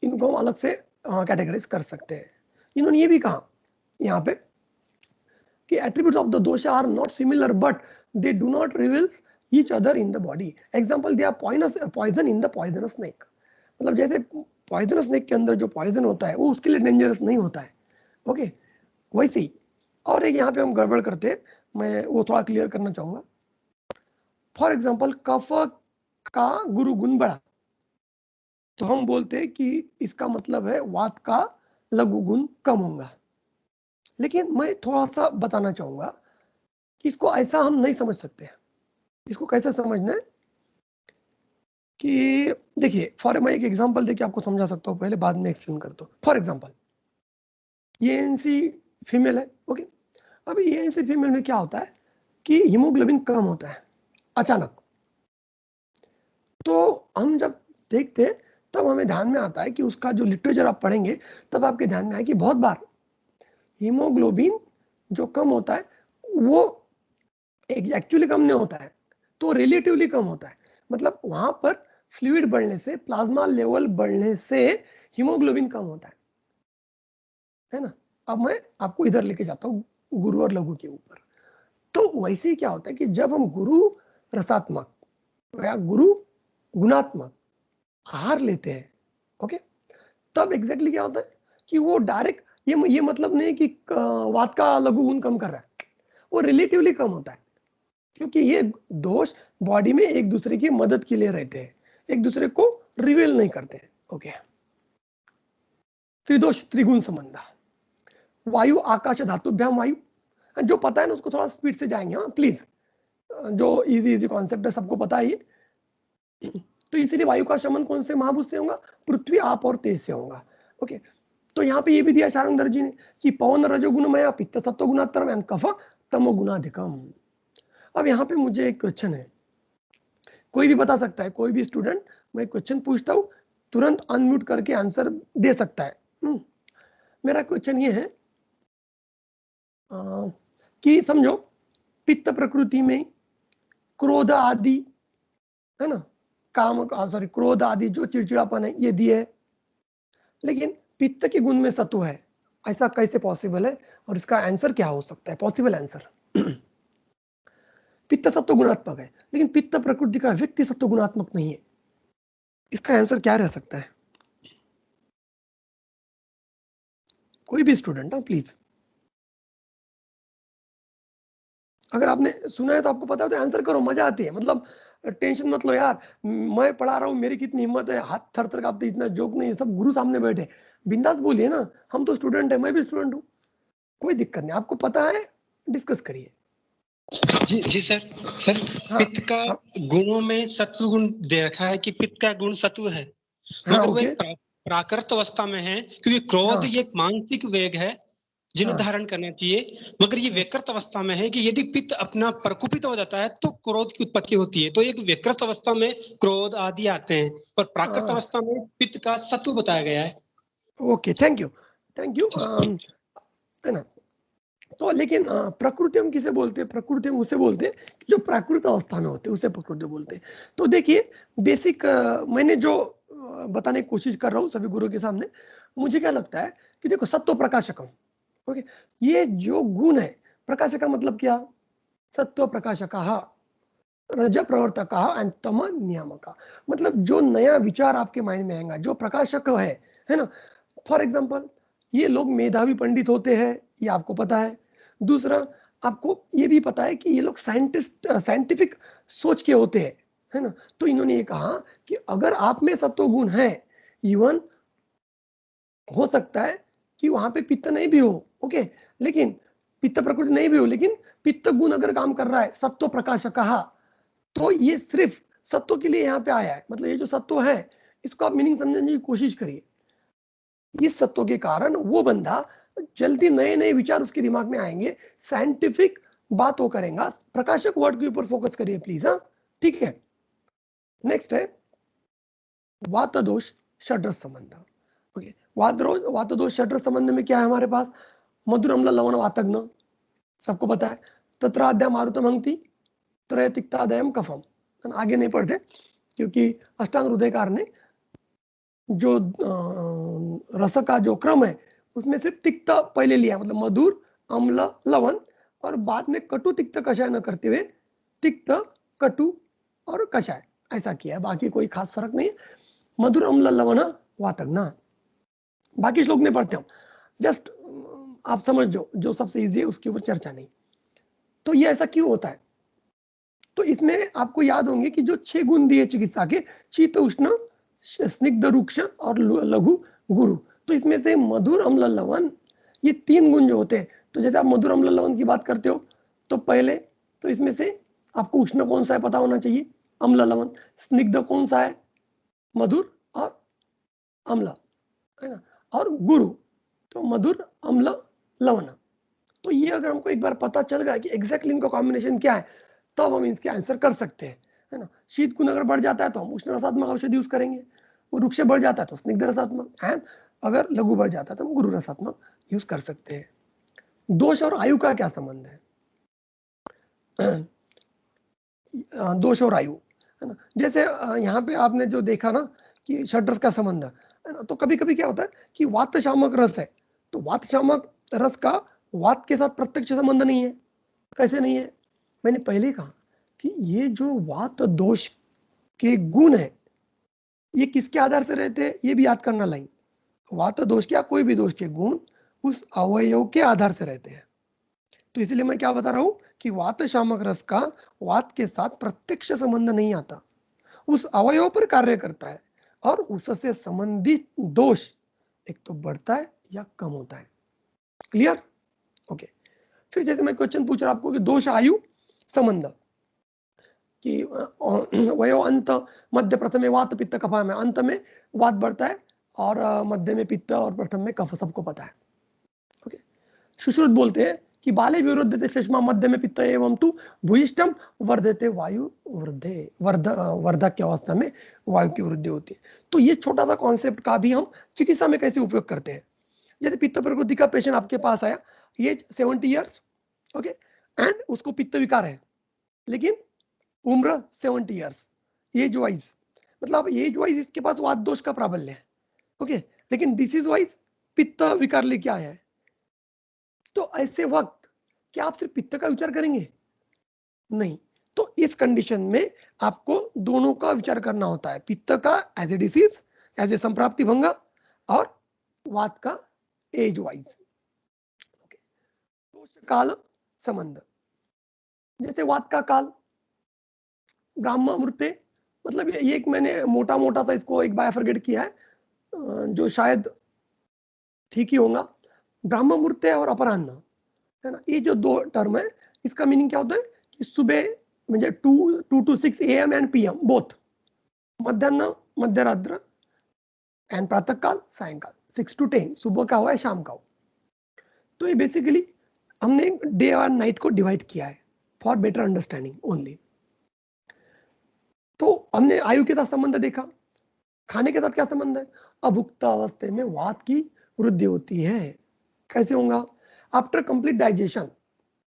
इनको हम अलग से कैटेगराइज कर सकते हैं. इन्होंने ये भी कहा यहाँ पे कि attributes of the dosha are not similar but they do not reveals each other in the body. Example दिया poison in the poisonous snake, मतलब जैसे पॉइजनस स्नेक के अंदर जो पॉइजन होता है वो उसके लिए डेंजरस नहीं होता है. ओके, वैसे ही और एक यहाँ पे हम गड़बड़ करते हैं, मैं वो थोड़ा क्लियर करना चाहूंगा. फॉर एग्जाम्पल कफ का गुरु गुण बढ़ा, तो हम बोलते हैं कि इसका मतलब है वात का लघु गुण कम होगा. लेकिन मैं थोड़ा सा बताना चाहूंगा कि इसको ऐसा हम नहीं समझ सकते. इसको कैसे समझना है कि देखिए, मैं एक एग्जांपल देके आपको समझा सकता हूँ, पहले बाद में एक्सप्लेन करता हूँ. फॉर एग्जांपल ये एनसी फीमेल है. ओके, अब ये एनसी फीमेल में क्या होता है कि हीमोग्लोबिन कम होता है अचानक. तो हम जब देखते हैं तब हमें ध्यान में आता है कि उसका जो लिटरेचर आप पढ़ेंगे तब आपके ध्यान में आए कि बहुत बार हीमोग्लोबिन जो कम होता है वो एक्चुअली कम नहीं होता है, तो रिलेटिवली कम होता है. मतलब वहां पर फ्लूइड बढ़ने से, प्लाज्मा लेवल बढ़ने से हीमोग्लोबिन कम होता है ना. अब मैं आपको इधर लेके जाता हूँ गुरु और लघु के ऊपर. तो वैसे ही क्या होता है कि जब हम गुरु रसात्मक या गुरु गुणात्मक आहार लेते हैं, ओके, तब एग्जैक्टली क्या होता है कि वो डायरेक्ट ये मतलब नहीं कि वात का लघु गुण कम कर रहा है, वो रिलेटिवली कम होता है. क्योंकि ये दोष बॉडी में एक दूसरे की मदद के लिए रहते हैं, एक दूसरे को रिवील नहीं करते। ओके, त्रिदोष त्रिगुण संबंध, वायु आकाश धातुभ्याम वायु, जो पता है ना उसको थोड़ा स्पीड से जाएंगे, हाँ प्लीज, जो इजी इजी कॉन्सेप्ट है सबको पता है ये। तो इसीलिए वायु का शमन कौन से महाभूत से होगा? पृथ्वी, आप और तेज से होगा। ओके, तो यहाँ पे ये भी दिया शारंगधर जी ने कि पवन रजोगुणमय, पित्त सत्वगुणात्तरम एंड कफ तमोगुणाधिकम। अब यहाँ पे मुझे एक क्वेश्चन है, कोई भी बता सकता है, कोई भी स्टूडेंट, मैं क्वेश्चन पूछता हूँ तुरंत अनम्यूट करके आंसर दे सकता है। मेरा क्वेश्चन ये है कि समझो पित्त प्रकृति में क्रोध आदि है ना, काम, सॉरी क्रोध आदि जो चिड़चिड़ापन है ये दिए है, लेकिन पित्त के गुण में सत्व है, ऐसा कैसे पॉसिबल है? और इसका आंसर क्या हो सकता है, पॉसिबल आंसर? पित्त सत्व गुणात्मक है, लेकिन पित्त प्रकृति का व्यक्ति सत्व गुणात्मक नहीं है, इसका आंसर क्या रह सकता है? कोई भी स्टूडेंट ना प्लीज, अगर आपने सुना है तो आपको पता है तो आंसर करो, मजा आती है। मतलब टेंशन मत लो यार, मैं पढ़ा रहा हूँ, मेरी कितनी हिम्मत है, हाथ थर थर कांपते, इतना जोक नहीं है, सब गुरु सामने बैठे, बिंदास बोलिए ना, हम तो स्टूडेंट है, मैं भी स्टूडेंट हूँ, कोई दिक्कत नहीं, आपको पता है, डिस्कस करिए। जी जी सर। सर हाँ, पित्त का हाँ, गुणों में सत्व गुण दे रखा है कि पित्त का गुण सत्व है, हाँ, मगर वो ओके, एक प्राकृत अवस्था में है, क्योंकि क्रोध हाँ, ये एक मानसिक वेग है जिन्हें हाँ, धारण करना चाहिए, मगर ये विकृत अवस्था में है कि यदि पित्त अपना प्रकुपित हो जाता है तो क्रोध की उत्पत्ति होती है। तो एक विकृत अवस्था में क्रोध आदि आते हैं, और प्राकृत अवस्था में पित्त का सत्व बताया गया है। Okay, thank you, thank you, है ना। तो लेकिन प्रकृति हम किसे बोलते हैं? प्रकृति हम उसे बोलते हैं जो प्राकृत अवस्था में होते हैं, उसे प्रकृति बोलते हैं। तो देखिए बेसिक, मैंने जो बताने की कोशिश कर रहा हूँ सभी गुरु के सामने, मुझे क्या लगता है कि देखो सत्व प्रकाशकम, ओके, ये जो गुण है, प्रकाशक का मतलब क्या? सत्व प्रकाशक, रज प्रवर्तक एंड तम नियामक, मतलब जो नया विचार आपके माइंड में आएगा, जो प्रकाशक है ना। फॉर एग्जाम्पल ये लोग मेधावी पंडित होते हैं, ये आपको पता है। दूसरा, आपको ये भी पता है कि ये लोग साइंटिफिक सोच के होते हैं, है ना। तो इन्होंने ये कहा कि अगर आप में सत्व गुण है, इवन हो सकता है कि वहां पे पित्त नहीं भी हो, ओके, लेकिन पित्त प्रकृति नहीं भी हो, लेकिन पित्त गुण अगर काम कर रहा है, सत्व प्रकाशक, तो ये सिर्फ सत्व के लिए यहाँ पे आया है। मतलब ये जो सत्व है, इसको आप मीनिंग समझने की कोशिश करिए। इस सत्व के कारण वो बंदा जल्दी नए नए विचार उसके दिमाग में आएंगे, साइंटिफिक बात वो करेगा। प्रकाशक वर्ड के ऊपर फोकस करिए प्लीज, हाँ, ठीक है। नेक्स्ट है वात दोष षड्रस संबंध। ओके, वात दोष षड्रस संबंध में क्या है हमारे पास? मधुर अम्ल लवण वातग्न, सबको पता है। तत्राद्या मारुतम हंति त्रय तिक्तादयम कफम, आगे नहीं पढ़ते क्योंकि अष्टांग हृदयकार ने जो रस का जो क्रम है उसमें सिर्फ तिक्त पहले लिया, मतलब मधुर अम्ल लवण, और बाद में कटु तिक्त कषाय न करते हुए तिक्त कटु और कषाय ऐसा किया है, बाकी कोई खास फर्क नहीं है। मधुर अम्ल लवण वातग्न, बाकी श्लोक नहीं पढ़ते हम, जस्ट आप समझ जो सबसे इजी है उसके ऊपर चर्चा नहीं। तो ये ऐसा क्यों होता है? तो इसमें आपको याद होंगे कि जो 6 गुण दिए चिकित्सा के, शीत उष्ण स्निग्ध रुक्ष और लघु गुरु, तो इसमें से मधुर अम्ल लवण, ये 3 गुण जो होते हैं, तो जैसे आप मधुर अम्ल लवण की बात करते हो तो पहले तो इसमें से आपको उष्ण कौन सा है पता होना चाहिए, अम्ल लवण। स्निग्ध कौन सा है, मधुर और अम्ल, है ना। और गुरु तो मधुर अम्ल लवण। तो ये अगर हमको एक बार पता चल गया कि एग्जैक्टली इनका कॉम्बिनेशन क्या है, तब हम इसके आंसर कर सकते हैं, है ना। शीत गुण अगर बढ़ जाता है तो हम उष्ण रसात्मक औषधि यूज करेंगे, वो रुक्ष बढ़ जाता है तो स्निग्ध रसात्मक, एंड अगर लघु बढ़ जाता है तो हम गुरु रसात्मक यूज कर सकते हैं। दोष और आयु का क्या संबंध है? दोष और आयु, है ना। जैसे यहाँ पे आपने जो देखा ना कि षड्रस का संबंध है ना, तो कभी कभी क्या होता है कि वात शामक रस है, तो वात शामक रस का वात के साथ प्रत्यक्ष संबंध नहीं है। कैसे नहीं है? मैंने पहले कहा कि ये जो वात दोष के गुण है, ये किसके आधार से रहते हैं, ये भी याद करना लाइन। वात दोष क्या, कोई भी दोष के गुण उस अवयव के आधार से रहते हैं। तो इसलिए मैं क्या बता रहा हूं कि वात शामक रस का वात के साथ प्रत्यक्ष संबंध नहीं आता, उस अवयव पर कार्य करता है और उससे संबंधित दोष एक तो बढ़ता है या कम होता है। क्लियर? ओके। फिर जैसे मैं क्वेश्चन पूछ रहा आपको कि दोष आयु संबंध कि वयो अंत मध्य प्रथम में वात पित्त कफा में, अंत में वात बढ़ता है और मध्य में पित्त और प्रथम में कफ, सबको पता है। ओके। सुश्रुत बोलते हैं कि बाले विरुद्धते श्लेष्मा मध्य में पित्त एवं तु भूयिष्ठम वर्धते वायु वृद्धे, वर्धक अवस्था में वायु की वृद्धि होती है। तो ये छोटा सा कॉन्सेप्ट का भी हम चिकित्सा में कैसे उपयोग करते हैं। जैसे पित्त प्रकृति का पेशेंट आपके पास आया, एज 70 ईयर्स, ओके, एंड उसको पित्त विकार है, लेकिन उम्र 70 ईयर्स, एज वाइज, मतलब एज वाइज इसके पास वात दोष का प्राबल्य है, ओके, लेकिन डिसीज वाइज पित्त विकार लेके आया है। तो ऐसे वक्त क्या आप सिर्फ पित्त का विचार करेंगे? नहीं। तो इस कंडीशन में आपको दोनों का विचार करना होता है, पित्त का as a disease, as a संप्राप्ति भंगा, और वात का एज वाइज। काल संबंध, जैसे वात का काल ब्राह्म अमृते, मतलब ये एक मैंने मोटा मोटा सा इसको एक बायफरगेट किया है, जो शायद ठीक ही होगा। ब्राह्म मुहूर्त और अपराह्न, है ना, ये जो दो टर्म है, इसका मीनिंग क्या होता है कि सुबह म्हणजे 2 to 6 AM and PM both, मध्याह्न मध्यरात्र एंड प्रातः काल सायंकाल 6 to 10, सुबह का हुआ है शाम का हो। तो ये बेसिकली हमने डे और नाइट को डिवाइड किया है फॉर बेटर अंडरस्टैंडिंग ओनली। तो हमने आयु के साथ संबंध देखा, खाने के साथ क्या संबंध है? अभुक्त अवस्था में वात की वृद्धि होती है। कैसे होगा? After complete digestion.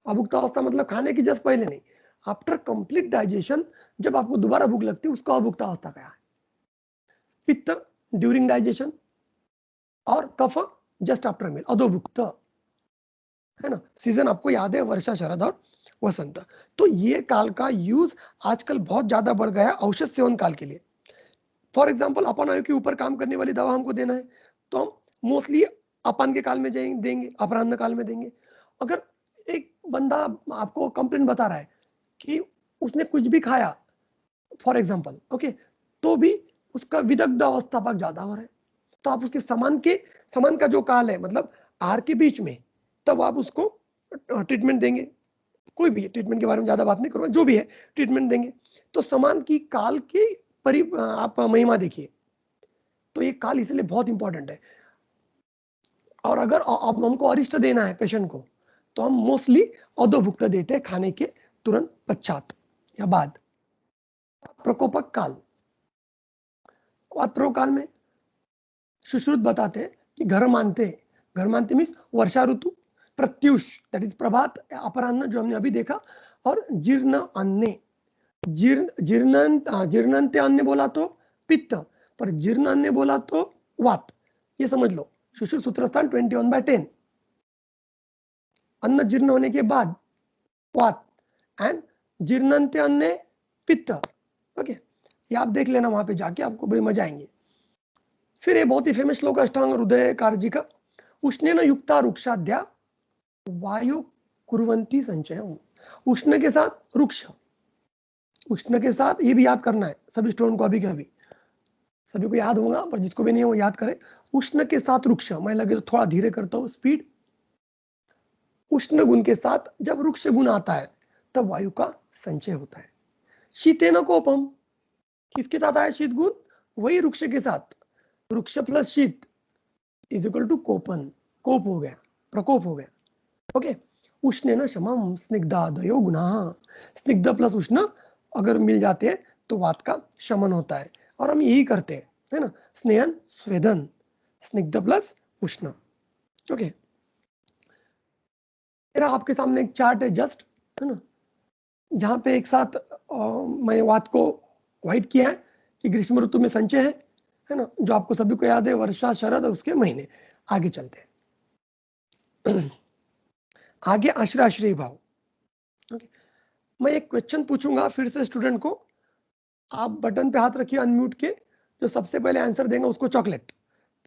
अभुक्त अवस्था मतलब खाने की जस्ट पहले नहीं, आफ्टर कंप्लीट डाइजेशन जब आपको दोबारा भूख लगती है उसको अभुक्त अवस्था कहा है। पित्त ड्यूरिंग डाइजेशन और कफ जस्ट आफ्टर मील, अधोभुक्त, है ना। सीजन आपको याद है, वर्षा शरद और वसंत। तो ये काल का यूज आजकल बहुत ज्यादा बढ़ गया है औषध सेवन काल के लिए। फॉर एग्जाम्पल अपन आयु के ऊपर काम करने वाली दवा हमको देना है तो हम मोस्टली अपान के काल में देंगे, अपराह्न काल में देंगे। अगर एक बंदा आपको कंप्लेंट बता रहा है कि उसने कुछ भी खाया फॉर एग्जाम्पल, ओके, तो भी उसका विदग्ध अवस्था भाग ज्यादा हो रहा है, तो आप उसके समान का जो काल है, मतलब आहार के बीच में, तब आप उसको ट्रीटमेंट देंगे। कोई भी ट्रीटमेंट के बारे में ज्यादा बात नहीं करूंगा, जो भी है ट्रीटमेंट देंगे। तो समान की काल की आप महिमा देखिए, तो ये काल इसलिए बहुत इंपॉर्टेंट है। और अगर अब हमको अरिष्ट देना है पेशेंट को, तो हम मोस्टली अधोभुक्त देते हैं खाने के तुरंत पश्चात या बाद। प्रकोपक काल, प्रकोप काल में सुश्रुत बताते हैं कि घर मानते मीन्स वर्षा ऋतु, प्रत्युष दैट इज प्रभात, अपराह्न जो हमने अभी देखा, और जीर्ण अन्य, जीर्णंत्य अन्य बोला तो पित्त, पर जीर्ण अन्य बोला तो वात। ये समझ लो, सुश्रुत सूत्रस्थान 21/10, अन्न जीर्ण होने के बाद वात एंड जीर्णंत्य अन्य पित्त। ओके, ये आप देख लेना वहां पे जाके, आपको बड़ी मजा आएंगे। फिर ये बहुत ही फेमस श्लोक अष्टांग हृदय कारजी का, उष्णेन युक्ता रुक्षाध्या वायु कुर्वंती संचय। उष्ण के साथ रुक्ष, उष्ण के साथ, ये भी याद करना है सभी स्टूडेंट को, अभी के अभी सभी को याद होगा, पर जिसको भी नहीं है वो याद करे। उष्ण के साथ रुक्ष, मैं लगे तो थोड़ा धीरे करता हूँ स्पीड। उष्ण गुण के साथ जब रुक्ष गुण आता है तब वायु का संचय होता है। शीतेन कोपम, किसके साथ आया शीत गुण? वही रुक्ष के साथ, रुक्ष प्लस शीत इज इक्वल टू कोपन, कोप हो गया, प्रकोप हो गया। ओके, उष्णेन शमम स्निग्धादयो गुणाः, स्निग्ध प्लस उष्ण अगर मिल जाते हैं तो वात का शमन होता है, और हम यही करते हैं, है ना, स्नेहन स्वेदन, स्निग्ध प्लस उष्ण। ओके, मेरा आपके सामने एक चार्ट है जस्ट, है ना, जहां पे एक साथ मैं वात को व्हाइट किया है कि ग्रीष्म ऋतु में संचय है ना, जो आपको सभी को याद है, वर्षा शरद उसके महीने। आगे चलते हैं। आगे आश्रय भाव। ओके, मैं एक क्वेश्चन पूछूंगा फिर से स्टूडेंट को, आप बटन पे हाथ रखिए अनम्यूट के, जो सबसे पहले आंसर देंगे उसको चॉकलेट,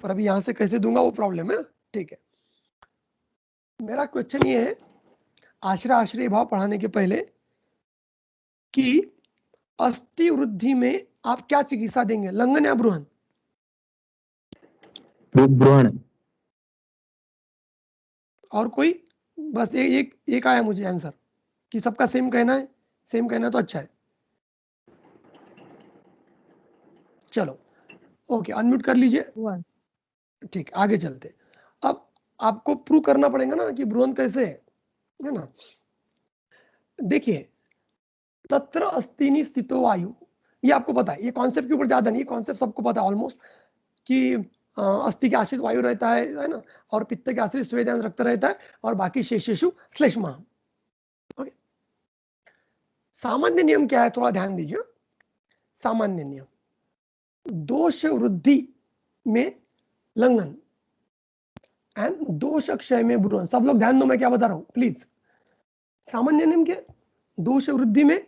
पर अभी यहां से कैसे दूंगा वो प्रॉब्लम है, ठीक है। मेरा क्वेश्चन ये है, आश्रय आश्रय भाव पढ़ाने के पहले कि अस्थि वृद्धि में आप क्या चिकित्सा देंगे, लंघन या ब्रूहन? ब्रूहन। और कोई? बस एक आया मुझे आंसर कि सबका सेम कहना है, सेम कहना तो अच्छा है। चलो ओके, अनम्यूट कर लीजिए। ठीक, आगे चलते। अब आपको प्रूव करना पड़ेगा ना कि ब्रूहन कैसे है ना। देखिए, तत्र अस्तिनि स्थितो वायु, ये आपको पता है, ये कॉन्सेप्ट के ऊपर ज्यादा नहीं, कॉन्सेप्ट सबको पता है ऑलमोस्ट कि अस्थि के आश्रित वायु रहता है ना, और पित्त के आश्रित स्वेदन रक्त रहता है, और बाकी शेषेषु श्लेष्मा। ओके, सामान्य नियम क्या है, थोड़ा ध्यान दीजिए। सामान्य नियम, दोष वृद्धि में लंघन एंड दोष क्षय में ब्रूहन। सब लोग ध्यान दो, मैं क्या बता रहा हूं प्लीज। सामान्य नियम क्या? दोष वृद्धि में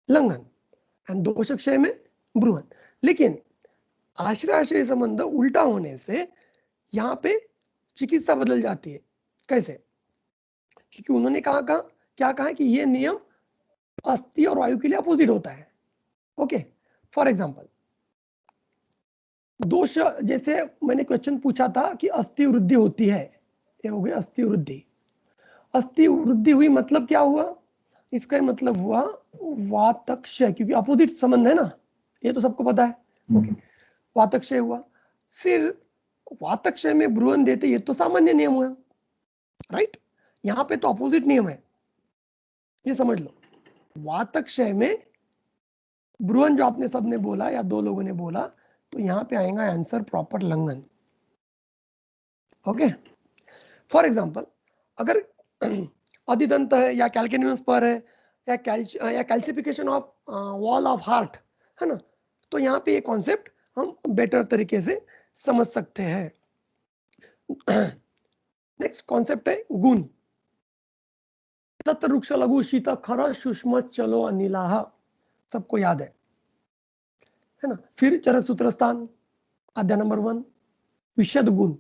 लंघन एंड दोष क्षय में ब्रूहन। लेकिन आश्रय आश्रय संबंध उल्टा होने से यहाँ पे चिकित्सा बदल जाती है। कैसे? क्योंकि उन्होंने क्या कहा कि ये नियम अस्थि और वायु के लिए अपोजिट होता है। ओके, फॉर एग्जांपल, दोष, जैसे मैंने क्वेश्चन पूछा था कि अस्थि वृद्धि होती है, ये हो गया अस्थि वृद्धि। अस्थि वृद्धि हुई मतलब क्या हुआ? इसका मतलब हुआ वातक्षय, क्योंकि अपोजिट संबंध है ना, ये तो सबको पता है। ओके, वातक्षय हुआ। फिर वातक्षय में ब्रूहन देते, ये तो सामान्य नियम हुआ, राइट। यहाँ पे तो अपोजिट नियम है, ये समझ लो। वातक्षय में ब्रूहन जो आपने सबने बोला या दो लोगों ने बोला, तो यहाँ पे आएगा आंसर प्रॉपर लंघन। ओके, फॉर एग्जांपल, अगर अधिदंत है या कैल्केनियस पर है या calcification of wall of heart है ना, तो यहाँ पे ये कॉन्सेप्ट हम बेटर तरीके से समझ सकते हैं। नेक्स्ट कॉन्सेप्ट है गुण। तत्र वृक्ष लघु शीत खर सूक्ष्म चलो अनिलाह, सबको याद है ना। फिर चरक सूत्र स्थान, अध्याय नंबर 1, विशद गुण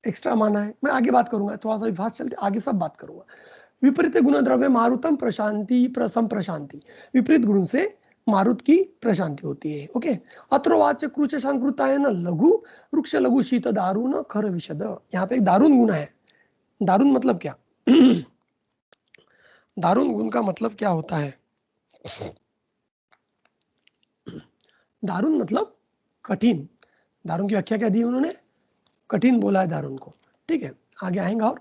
एक्स्ट्रा माना है, मैं आगे बात करूंगा, थोड़ा सा फास्ट चलते, आगे सब बात करूंगा। विपरीत गुण द्रव्य मारुतम प्रशांति प्रसम प्रशांति, विपरीत गुण से मारुत की प्रशांति होती है। ओके, अत्रोवाच क्रुच संकृता है ना, लघु वृक्ष लघु शीत दारुण खर विशद, यहाँ पे एक दारुण गुण है। दारुण मतलब क्या? दारुण गुण का मतलब क्या होता है? दारुण मतलब कठिन। दारुण की व्याख्या क्या दी उन्होंने? कठिन बोला है दारुण को। ठीक है, आगे आएंगे। और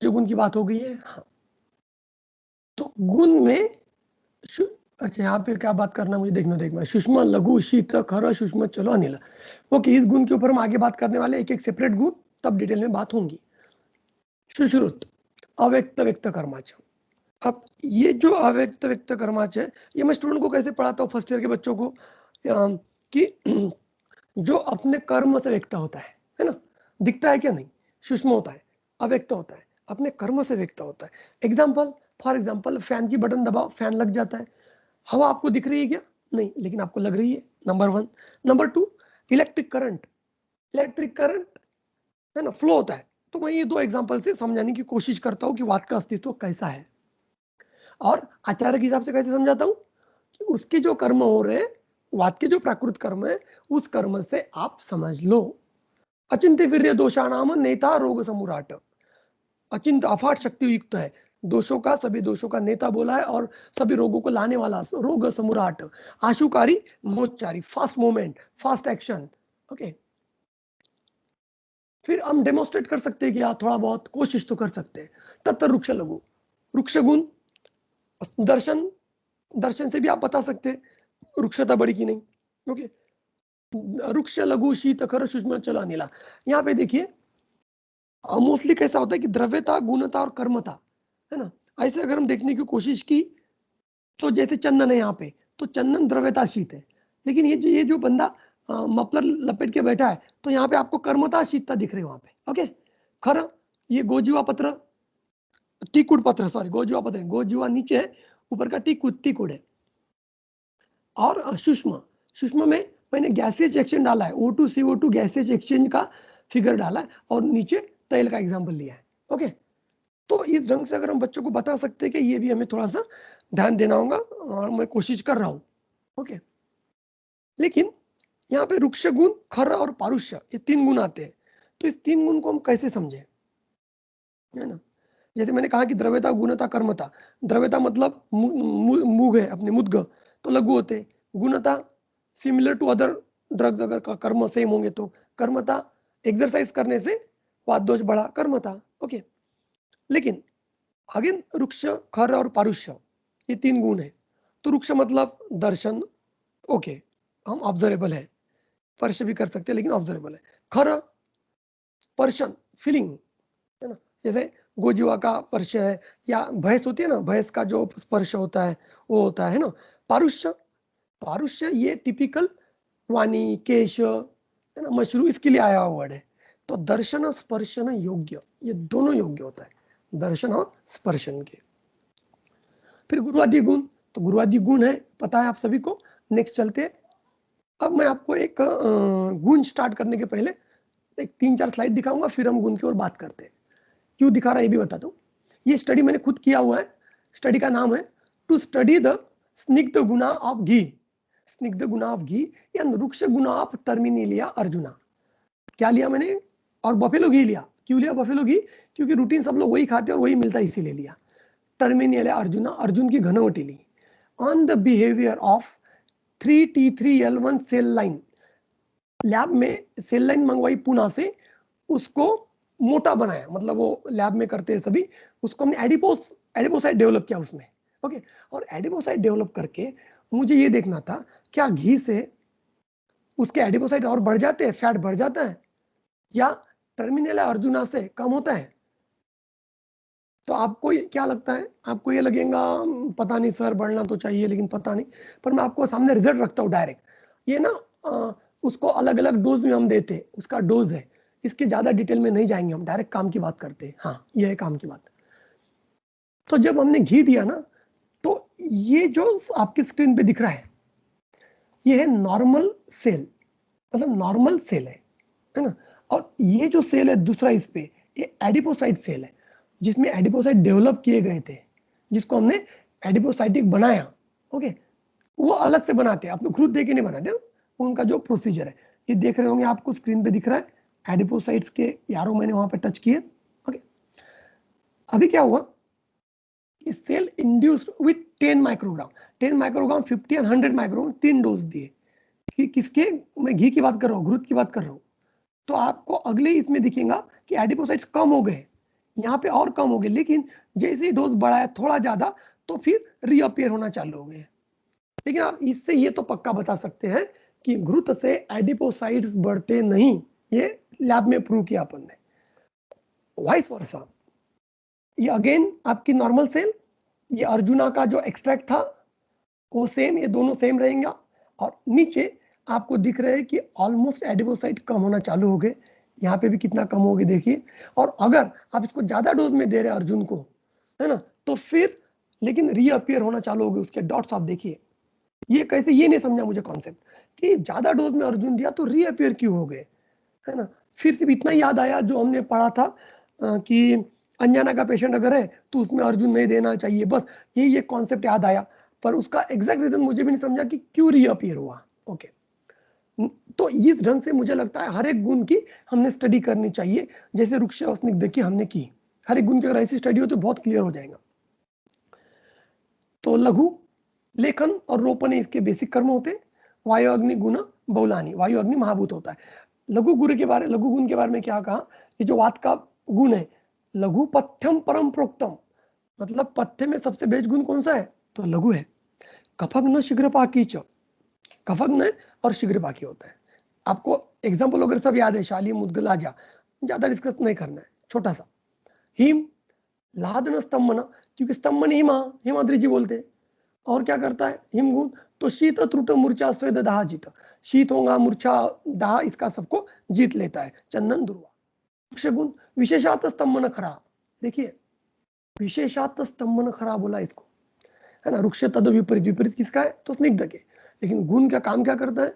जो गुण की बात हो गई है, हाँ, तो गुण में अच्छा, यहाँ पे क्या बात करना मुझे देखना, सूक्ष्म लघु शीत खर सूक्ष्म चलो अनिल। ओके, इस गुण के ऊपर हम आगे बात करने वाले, एक एक सेपरेट गुण, तब डिटेल में बात होंगी। सुश्रुत अव्यक्त व्यक्त कर्माच। अब ये जो अव्यक्त व्यक्त कर्माच है, ये मैं स्टूडेंट को कैसे पढ़ाता हूँ, फर्स्ट ईयर के बच्चों को, कि जो अपने कर्म से व्यक्त होता है ना, दिखता है क्या? नहीं, सूक्ष्म होता है, अव्यक्त होता है, अपने कर्म से व्यक्त होता है। एग्जाम्पल, फॉर एग्जाम्पल, फैन की बटन दबाओ, फैन लग जाता है। हवा आपको दिख रही है क्या? नहीं, लेकिन आपको लग रही है, नंबर 1। नंबर 2, इलेक्ट्रिक करंट है ना, फ्लो होता है। तो मैं ये 2 एग्जांपल से समझाने की कोशिश करता हूँ कि वात का अस्तित्व कैसा है, और आचार्य के हिसाब से कैसे समझाता हूँ कि उसके जो कर्म हो रहे हैं, वात के जो प्राकृत कर्म है, उस कर्म से आप समझ लो। अचिंत्य वीर्य दोषाणाम नेता रोग समुराट, अचिंत्य अफाट शक्ति युक्त है, दोषों का, सभी दोषों का नेता बोला है, और सभी रोगों को लाने वाला, रोग समुराट, आशुकारी मोचारी, fast movement, fast action. Okay, फिर हम डेमोन्स्ट्रेट कर सकते हैं कि यार थोड़ा बहुत कोशिश तो कर सकते हैं। तत्व वृक्ष लघु, वृक्ष गुण, दर्शन, दर्शन से भी आप बता सकते हैं वृक्षता बड़ी की नहीं। ओके, वृक्ष लघु शीत खर सूक्ष्म चलो अनिला। यहाँ पे देखिए, मोस्टली कैसा होता है कि द्रव्यता, गुणता और कर्मता है ना, ऐसे अगर हम देखने की कोशिश की, तो जैसे चंदन है यहाँ पे, तो चंदन द्रव्यता शीत है, लेकिन ये जो बंदा मफलर लपेट के बैठा है, तो यहाँ पे आपको कर्मता शीतता दिख रही है वहां पे। ओके, खर, ये गोजुआ पत्र, टीकुड़ पत्र, सॉरी गोजुआ पत्र, गोजुआ नीचे है, ऊपर का टीकुड़ है। और सूक्ष्म में मैंने गैसेज एक्सचेंज डाला है, O2 CO2 गैसेज एक्सचेंज का फिगर डाला है, और नीचे तेल का एग्जाम्पल लिया है। ओके, तो इस ढंग से अगर हम बच्चों को बता सकते हैं कि ये भी हमें थोड़ा सा ध्यान देना होगा, और मैं कोशिश कर रहा हूँ। ओके, लेकिन यहाँ पे रुक्ष गुण, खर और पारुष्य, ये 3 गुण आते हैं। तो इस 3 गुण को हम कैसे समझे, है ना? जैसे मैंने कहा कि द्रव्यता, गुणता, कर्मता। द्रव्यता मतलब मूग है अपने मुद्ग, तो लघु होते हैं। गुणता सिमिलर टू अदर ड्रग्स, अगर कर्म सेम होंगे तो। कर्मता एक्सरसाइज करने से वात दोष बढ़ा, कर्मता। ओके, लेकिन अगेन रुक्ष, खर और पारुष्य, ये 3 गुण है। तो रुक्ष मतलब दर्शन, ओके, हम ऑब्जर्वेबल है, स्पर्श भी कर सकते हैं लेकिन ऑब्जर्वेबल है। खर स्पर्शन, फीलिंग, है ना? जैसे गोजीवा का स्पर्श है, या भैंस होती है ना, भैंस का जो स्पर्श होता है वो होता है ना। पारुष्य, पारुष्य ये टिपिकल वाणी, केश, है ना, मशरू, इसके लिए आया हुआ वर्ड है। तो दर्शन और स्पर्शन योग्य, ये दोनों योग्य होता है, दर्शन और स्पर्शन के। फिर गुरुआदि गुण, तो गुरुआदि गुण है, पता है आप सभी को। नेक्स्ट चलते हैं। अब मैं आपको एक गुण स्टार्ट करने के पहले एक 3-4 स्लाइड दिखाऊंगा, फिर हम गुण की ओर बात करते हैं। क्यों दिखा रहा है ये भी बता दूं। ये स्टडी मैंने खुद किया हुआ है। स्टडी का नाम है टू स्टडी द स्निग्ध गुना ऑफ घी, स्निग्ध गुना ऑफ घी या रुक्ष गुना ऑफ टर्मिनेलिया अर्जुना। क्या लिया मैंने, और बफेलो घी लिया। क्यों लिया बफेलो घी, क्योंकि रूटीन सब लोग वही खाते हैं और वही मिलता है, इसीलिए लिया। टर्मिनेलिया अर्जुना, अर्जुन की घनवटी ली। On the behaviour of 3T3L1 cell line, lab में सेल लाइन मंगवाई पुणे से, उसको मोटा बनाया, मतलब वो लैब में करते हैं सभी, उसको हमने एडिपोसाइट डेवलप किया उसमें। ओके, और एडिपोसाइट डेवलप करके मुझे ये देखना था क्या घी से उसके एडिपोसाइट और बढ़ जाते हैं, फैट बढ़ जाता है, या टर्मिनल अर्जुना से कम होता है। तो आपको क्या लगता है, आपको ये लगेगा पता नहीं सर, बढ़ना तो चाहिए लेकिन पता नहीं, पर मैं आपको सामने रिजल्ट रखता हूँ डायरेक्ट। ये ना उसको अलग अलग डोज में हम देते हैं, उसका डोज है, इसके ज्यादा डिटेल में नहीं जाएंगे, हम डायरेक्ट काम की बात करते हैं। हाँ, ये है काम की बात। तो जब हमने घी दिया ना, तो ये जो आपकी स्क्रीन पे दिख रहा है, ये है नॉर्मल सेल, मतलब नॉर्मल सेल है ना। और ये जो सेल है दूसरा इस पे, ये एडिपोसाइट सेल है, जिसमें एडिपोसाइट डेवलप किए गए थे, जिसको हमने एडिपोसाइटिक बनाया। ओके, वो अलग से बनाते हैं, अपने खुद दे के नहीं बनाते, उनका जो प्रोसीजर है ये देख रहे होंगे, आपको स्क्रीन पे दिख रहा है एडिपोसाइट्स के यारों, मैंने वहां पे टच किए। ओके, अभी क्या हुआ, इस cell induced with 10 microgram, 10 microgram, 50 और 100 माइक्रोग्राम, 3 डोज दिए। कि किसके, मैं घी की बात कर रहा हूँ, घृत की बात कर रहा हूँ। तो आपको अगले इसमें दिखेगा कि एडिपोसाइट्स कम हो गए, यहाँ पे और कम हो गए, लेकिन जैसे ही डोज बढ़ाया थोड़ा ज्यादा, तो फिर रीअपियर होना चालू हो गए। लेकिन आप इससे ये तो पक्का बता सकते हैं कि घृत से एडिपोसाइट्स बढ़ते नहीं, ये लैब में प्रूव किया अपन ने। वाइस वर्सा, ये अगेन आपकी नॉर्मल सेल, ये अर्जुना का जो एक्सट्रैक्ट था वो सेम, ये दोनों सेम रहेंगे। और नीचे आपको दिख रहा है कि ऑलमोस्ट एडिपोसाइट कम होना चालू हो गए, यहाँ पे भी कितना कम हो गए देखिए। और अगर आप इसको ज्यादा डोज में दे रहे हैं अर्जुन को, है ना, तो फिर लेकिन रीअपियर होना चालू हो गए, उसके डॉट्स आप देखिए। ये कैसे, ये नहीं समझा मुझे कॉन्सेप्ट कि ज्यादा डोज में अर्जुन दिया तो रीअपियर क्यों हो गए, है ना। फिर सिर्फ इतना याद आया जो हमने पढ़ा था कि अंजना का पेशेंट अगर है तो उसमें अर्जुन नहीं देना चाहिए, बस ये कॉन्सेप्ट याद आया, पर उसका एग्जैक्ट रीजन मुझे भी नहीं समझा कि क्यों रीअपियर हुआ। ओके, तो इस ढंग से मुझे लगता है हर एक गुण की हमने स्टडी करनी चाहिए, जैसे रुक्ष और स्निग्ध की हमने की। हर एक गुण की अगर ऐसी स्टडी हो तो बहुत क्लियर हो जाएगा। तो लघु, लेखन और रोपण इसके बेसिक कर्म होते हैं। वायु अग्नि गुण बहुलानी, वायु अग्नि महाभूत होता है। लघु गुण के बारे में क्या कहा, ये जो वात का गुण है, लघु पथ्यम परम प्रोक्तम, मतलब पथ्य में सबसे बेस्ट गुण कौन सा है, तो लघु है। कफग्न शीघ्रपाकी च, कफग्न और शीघ्रपाकी होता है। आपको एग्जाम्पल वगैरह सब याद है, शाली, मुद्गलाजा, ज्यादा डिस्कस नहीं करना है, छोटा सा। हिम, लादन स्तंभन, क्योंकि स्तंभन हिमाद्री जी बोलते हैं। और क्या करता है हिमगुण, तो शीत त्रुट मूर्छा स्वेद दाह जीत, शीत होगा, मूर्छा, दाह, इसका सबको जीत लेता है। चंदन ध्रुवा। वृक्ष गुण, विशेषात स्तंभन खरा, देखिए विशेषात स्तंभन खरा बोला इसको, है ना। वृक्ष तद विपरीत, विपरीत किसका है, तो स्निग्ध के। लेकिन गुण का काम क्या करता है,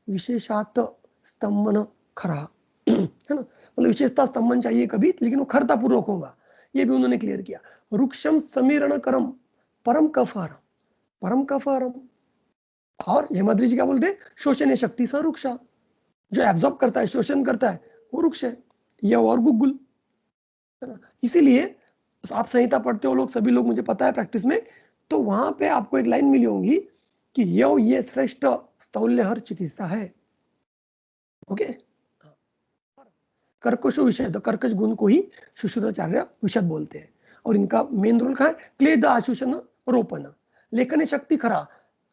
विशेषात स्तंभन खरा, है ना, मतलब विशेषता स्तंभन चाहिए कभी, लेकिन वो खरता पूर्वक होगा। ये भी उन्होंने क्लियर किया। रुक्षम समीरण करम परम कफारम, परम कफारम। और हेमाद्री जी क्या बोलते हैं, शोषण शक्ति सा रुक्षा, जो एब्जॉर्ब करता है, शोषण करता है, वो वृक्ष है, यह और गुग्गुल, है ना। इसीलिए आप संहिता पढ़ते हो लोग, सभी लोग, मुझे पता है प्रैक्टिस में, तो वहां पे आपको एक लाइन मिली होगी कि ये श्रेष्ठ स्थौल्य हर चिकित्सा है। ओके, कर्कशो विषय, तो कर्कश गुण को ही सुश्रुताचार्य विशद बोलते हैं। और इनका मेन रोल क्या है, क्लेद आशोषण रोपण, लेखन शक्ति खरा,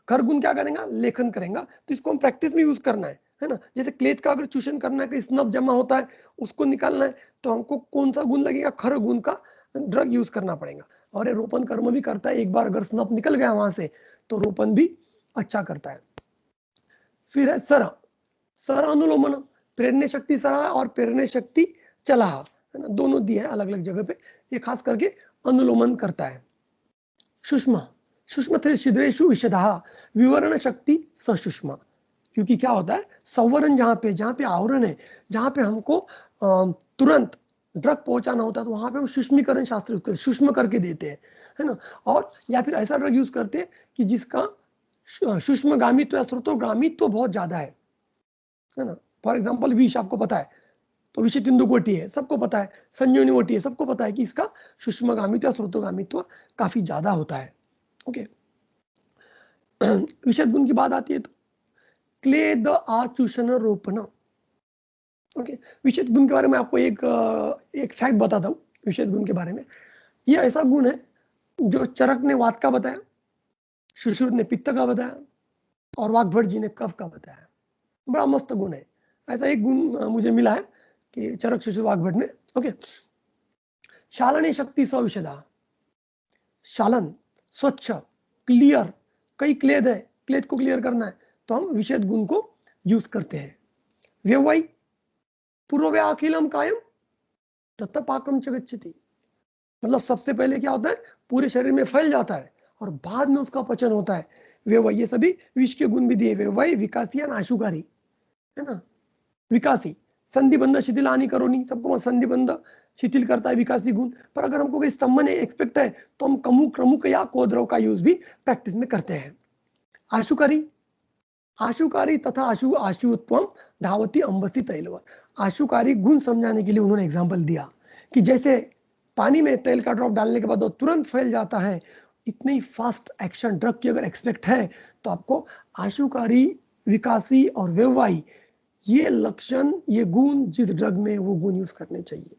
खर गुण क्या करेगा, लेखन करेगा। तो इसको हम प्रैक्टिस में यूज करना है ना। जैसे क्लेद का अगर चूषण करना है, स्नब जमा होता है, उसको निकालना है, तो हमको कौन सा गुण लगेगा, खर गुण का ड्रग यूज करना पड़ेगा। और ये रोपण कर्म भी करता है, एक बार अगर स्नब निकल गया वहां से तो रोपण भी अच्छा करता है। फिर है सर, सर अनुलोमन, प्रेरणे शक्ति सरा और प्रेरणे शक्ति चला, है ना, दोनों दिए हैं अलग अलग जगह पे। ये खास करके अनुलोमन करता है। सुषमा, सुषमा थे छिद्रेशु विशदा, विवरण शक्ति ससुषमा, क्योंकि क्या होता है, संवरण जहाँ पे आवरण है, जहाँ पे हमको तुरंत ड्रग पहुंचाना होता है, तो वहां पे हम सुष्मीकरण शास्त्र सूक्ष्म करके देते हैं, है ना। और या फिर ऐसा ड्रग यूज करते हैं कि जिसका सूक्ष्मगामित्व या स्रोतोगामित्व बहुत ज्यादा है ना। फॉर एग्जाम्पल विष आपको पता है, तो विषय तिंदुकोटी है, सबको पता है, संजीवनी ओटी है, सबको पता है कि इसका सूक्ष्मगामित्व या स्रोतोगामित्व काफी ज्यादा होता है। ओके, विषद गुण की बात आती है तो क्लेद आचूषण रोपण। ओके, विषद गुण के बारे में आपको एक फैक्ट बताता हूँ विषद गुण के बारे में। ये ऐसा गुण है जो चरक ने वात का बताया, सुश्रुत ने पित्त का बताया और वाग्भट जी ने कफ का बताया। बड़ा मस्त गुण है। ऐसा एक गुण मुझे मिला है कि चरक सुश्रुत वाग्भट में। ओके, शालन शक्ति सविशदा, शालन स्वच्छ क्लियर, कई क्लेद है, क्लेद को क्लियर करना है तो हम विषद गुण को यूज करते हैं। व्यववाई पूर्व अखिलम कायम तत्त पाकम च गच्छति, मतलब सबसे पहले क्या होता है, पूरे शरीर में फैल जाता है और बाद में उसका पचन होता है। व्यववाई, ये सभी विष के गुण भी दिए। व्यववाई, विकासी या नाशुकारी, है ना। विकासी, संधिबंध शिथिल हानि करोनी, सबको संधिबंध शिथिल करता है विकासी गुण। पर अगर हमको कोई संबंध एक्सपेक्ट है तो हम कमुक क्रमुक या कोद्रव का यूज भी प्रैक्टिस में करते हैं। आशुकारी, आशुकारी तथा आशुत्वम धावती अंबस्ती तैलवर, आशुकारी गुण समझाने के लिए उन्होंने एग्जाम्पल दिया कि जैसे पानी में तेल का ड्रॉप डालने के बाद वो तुरंत फैल जाता है, इतनी फास्ट एक्शन ड्रग की अगर एक्सपेक्ट है तो आपको आशुकारी, विकासी और व्यववाई, ये लक्षण, ये गुण जिस ड्रग में वो गुण यूज करने चाहिए।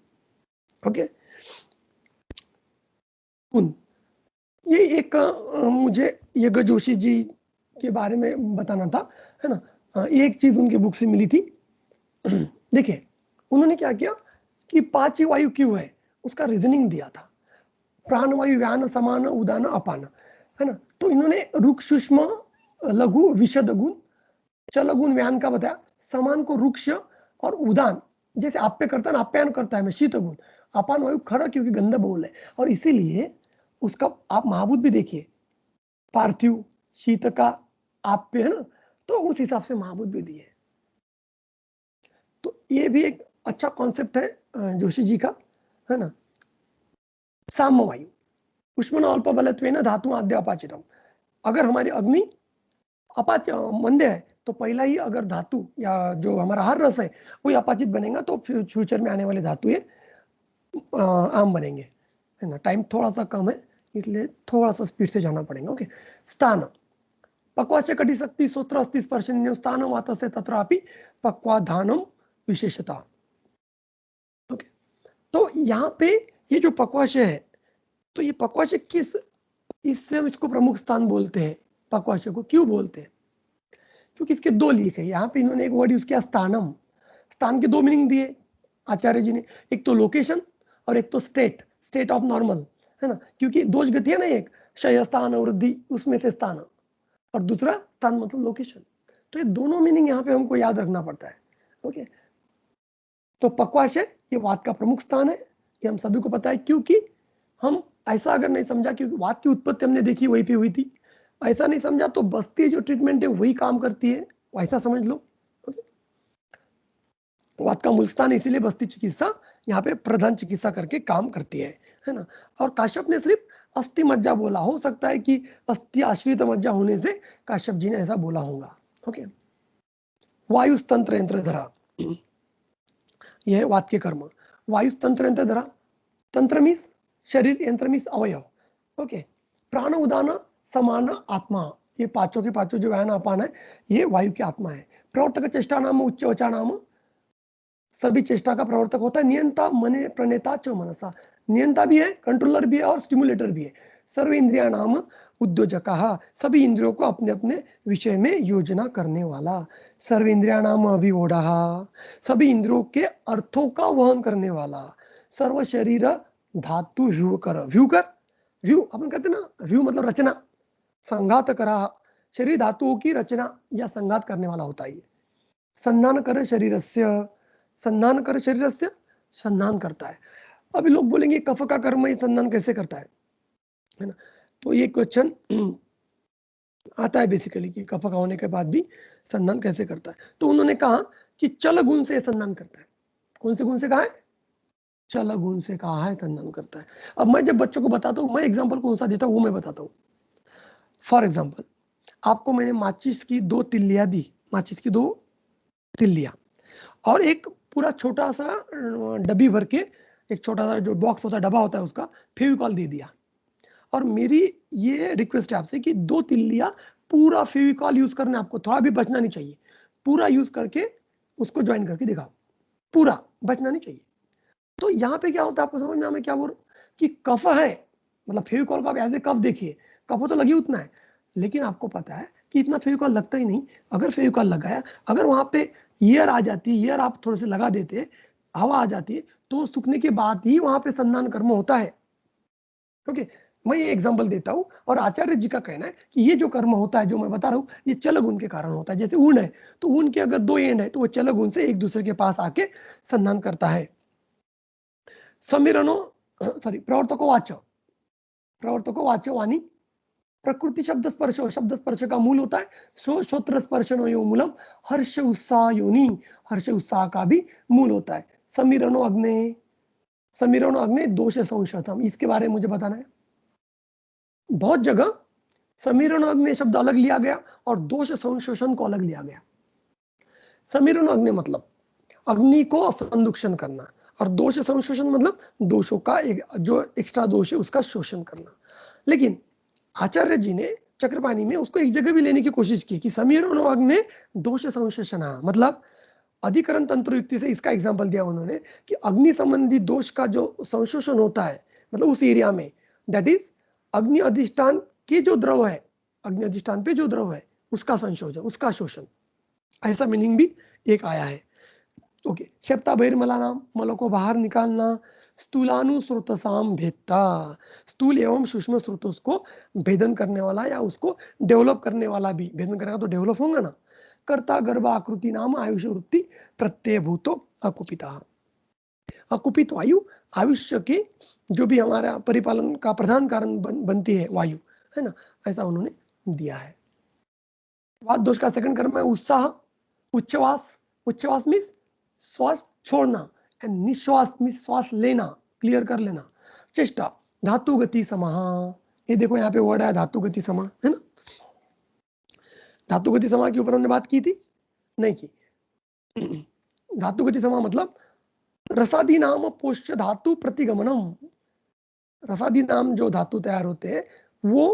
ओके, गुण, ये एक मुझे यज्ञ जोशी जी के बारे में बताना था, है ना। एक चीज उनके बुक से मिली थी। देखिए उन्होंने क्या किया कि पांच वायु क्यों है उसका रीजनिंग दिया था। प्राणवायु, व्यान, समान, उदान, अपान, है ना। तो इन्होंने रुक्ष, सूक्ष्म, लघु, विशद गुण, चल गुण व्यान का बताया, समान को रुक्ष और उदान, जैसे आप्य करता है ना, आप्यायन करता है मैं, शीत गुण, अपान वायु खरा क्योंकि गंदा बोल है, और इसीलिए उसका आप महाभूत भी देखिए, पार्थिव, शीत का आप्य, है ना, तो उस हिसाब से महाभूत भी दिए। तो ये भी एक अच्छा कॉन्सेप्ट है जोशी जी का, है ना। सामवायु, उष्मन अल्प बलत्वेन धातु आद्य अपाचितम, अगर हमारी अग्नि अपाच मंदे है तो पहला ही अगर धातु या जो हमारा हर रस है वो अपाचित बनेगा तो फ्यूचर में आने वाले धातु ये आम बनेंगे, है ना। टाइम थोड़ा सा कम है इसलिए थोड़ा सा स्पीड से जाना पड़ेगा। ओके, स्थान, पक्वाच कटि शक्ति सूत्र अस्ति स्पर्शन्य स्थान वात से तत्रापि पक्वाधानम विशेषता। ओके, तो यहाँ पे ये जो पक्वाशय है, तो ये पक्वाशय किस, इससे हम इसको प्रमुख स्थान बोलते हैं। पक्वाशय को क्यों बोलते हैं, क्योंकि इसके दो लीक है। यहाँ पे इन्होंने एक वर्ड यूज किया स्थानम, स्थान के दो मीनिंग दिए आचार्य जी ने, एक तो लोकेशन और एक तो स्टेट, स्टेट ऑफ नॉर्मल, है ना, क्योंकि दोष गति है ना, एक शय स्थान वृद्धि, उसमें से स्थान, और दूसरा स्थान मतलब लोकेशन। तो ये दोनों मीनिंग यहाँ पे हमको याद रखना पड़ता है। ओके, तो पक्वाशय ये वात का प्रमुख स्थान है, ये हम सभी को पता है, क्योंकि हम ऐसा अगर नहीं समझा, क्योंकि वात की उत्पत्ति हमने देखी वहीं पे हुई थी, ऐसा नहीं समझा तो बस्ती जो ट्रीटमेंट है वही काम करती है, ऐसा समझ लो। वात का मूल स्थान, इसीलिए बस्ती चिकित्सा यहाँ पे प्रधान चिकित्सा करके काम करती है है ना। और काश्यप ने सिर्फ अस्थि मज्जा बोला, हो सकता है कि अस्थि आश्रित मज्जा होने से काश्यप जी ने ऐसा बोला होगा। ओके, वायुस्तंत्र यंत्र धरा, यह वाक्य कर्म। वायुस्तंत्र यंत्र धरा, तंत्र मीन्स शरीर, यंत्र मीन्स अवयव। ओके, प्राण उदान समान आत्मा, ये पांचों के पांचों जो व्यान अपान है ये वायु की आत्मा है। प्रवर्तक चेष्टा नाम उच्च वचा नाम, सभी चेष्टा का प्रवर्तक होता है। नियंता मने प्रणेता च मनसा, नियंता भी है, कंट्रोलर भी है और स्टिमुलेटर भी है। सर्व इंद्रिया नाम उद्योजक, सभी इंद्रियों को अपने अपने विषय में योजना करने वाला। सर्व इंद्रिया नाम अभिवोढ़, सभी इंद्रियों के अर्थों का वहन करने वाला। सर्व शरीर धातु व्यूकर, व्यूकर व्यू अपन कहते ना, व्यू मतलब रचना, संघात करा, शरीर धातुओं की रचना या संघात करने वाला होता है। संधान कर शरीरस्य, संधान कर शरीरस्य, संधान करता है। अभी लोग बोलेंगे कफ का कर्म ये संधान कैसे करता है ना। तो ये क्वेश्चन आता है बेसिकली कि कफ का होने के बाद भी संधान कैसे करता है। तो उन्होंने कहा कि चल गुण से संधान करता है। कौन से गुण से कहा है? चल गुण से कहा है संधान करता है। अब मैं जब बच्चों को बताता हूँ, मैं एग्जाम्पल कौन सा देता हूँ वो मैं बताता हूँ। फॉर एग्जाम्पल, आपको मैंने माचिस की 2 तिल्लियां दी, माचिस की 2 तिल्लियां, और एक पूरा छोटा सा डब्बी भर के, एक छोटा सा जो बॉक्स होता है, डब्बा होता है उसका, फेविकॉल दे दिया। और मेरी ये रिक्वेस्ट है आपसे कि 2 तिल्लियां पूरा फेविकॉल यूज करना, आपको थोड़ा भी बचना नहीं चाहिए, पूरा यूज करके उसको ज्वाइन करके दिखाओ, पूरा बचना नहीं चाहिए। तो यहाँ पे क्या होता है, आपको समझ में, मैं क्या बोल रहा हूँ कि कफ है, मतलब फेविकॉल को आप एज ए कफ देखिए, कफ तो लगी उतना है, लेकिन आपको पता है कि इतना फेविकॉल लगता ही नहीं। अगर फेविकॉल लगाया, अगर वहां पे एयर आ जाती है, एयर आप थोड़े से लगा देते, हवा आ जाती है, तो सूखने के बाद ही वहां पे संधान कर्म होता है। ओके, मैं ये एग्जांपल देता हूँ, और आचार्य जी का कहना है कि ये जो कर्म होता है जो मैं बता रहा हूँ, ये चल गुण के कारण होता है। जैसे ऊन है, तो ऊन के अगर 2 एंड है तो वो चल गुण से एक दूसरे के पास आके संधान करता है। समीरनो सॉरी प्रवर्तको वाच्य, प्रवर्तको वाच्य वाणी, प्रकृति शब्द स्पर्श, शब्द स्पर्श का मूल होता है। श्रोत्र स्पर्शनो यो मूलम, हर्ष उत्साह योनि, हर्ष उत्साह का भी मूल होता है। समीरनो अग्ने, समीरनो अग्ने दोष संशतम, इसके बारे में मुझे बताना है। बहुत जगह समीरनो अग्नि शब्द अलग लिया गया और दोष संशोषण को अलग लिया गया। समीरनो अग्नि मतलब अग्नि को संदुक्षण करना, और दोष संशोषण मतलब दोषों का जो एक्स्ट्रा दोष है उसका शोषण करना। लेकिन आचार्य जी ने चक्रपाणी में उसको एक जगह भी लेने की कोशिश की कि समीरनो अग्नि दोष संशोषण, मतलब अधिकरण तंत्र युक्ति से इसका एग्जाम्पल दिया उन्होंने कि अग्नि संबंधी दोष का जो संशोषण होता है, मतलब उस एरिया में, दैट इज अग्नि अधिष्ठान के जो द्रव है, अग्नि अधिष्ठान पे जो द्रव है उसका संशोधन, उसका शोषण, ऐसा मीनिंग भी एक आया है। ओके, शब्दा बहिर्मला नाम, मलों को बाहर निकालना। स्थूलानुस्रोतसाम भेदता, स्थूल एवं सूक्ष्म स्रोतों को भेदन करने वाला या उसको डेवलप करने वाला भी, भेदन करेगा तो डेवलप होगा ना। कर्ता गर्भ आकृति नाम आयुष वृत्ति प्रत्यय भूतो अकुपिता, अकुपित वायु आयुष्य के जो भी हमारा परिपालन का प्रधान कारण बनती है वायु, है ना, ऐसा उन्होंने दिया है। वाद दोष का सेकंड कर्म है उत्साह, उच्छ्वास, उच्छ्वास मीन्स श्वास छोड़ना, एंड निश्वास मीन्स श्वास लेना, क्लियर कर लेना। चेष्टा, धातु गति समाह, ये देखो यहाँ पे वर्ड है धातु गति समाह, है ना। धातु गति समाह के ऊपर हमने बात की थी, नहीं की। धातु गति समाह मतलब रसादी नाम पोष्य धातु प्रतिगमनम, रसादी नाम जो धातु तैयार होते हैं वो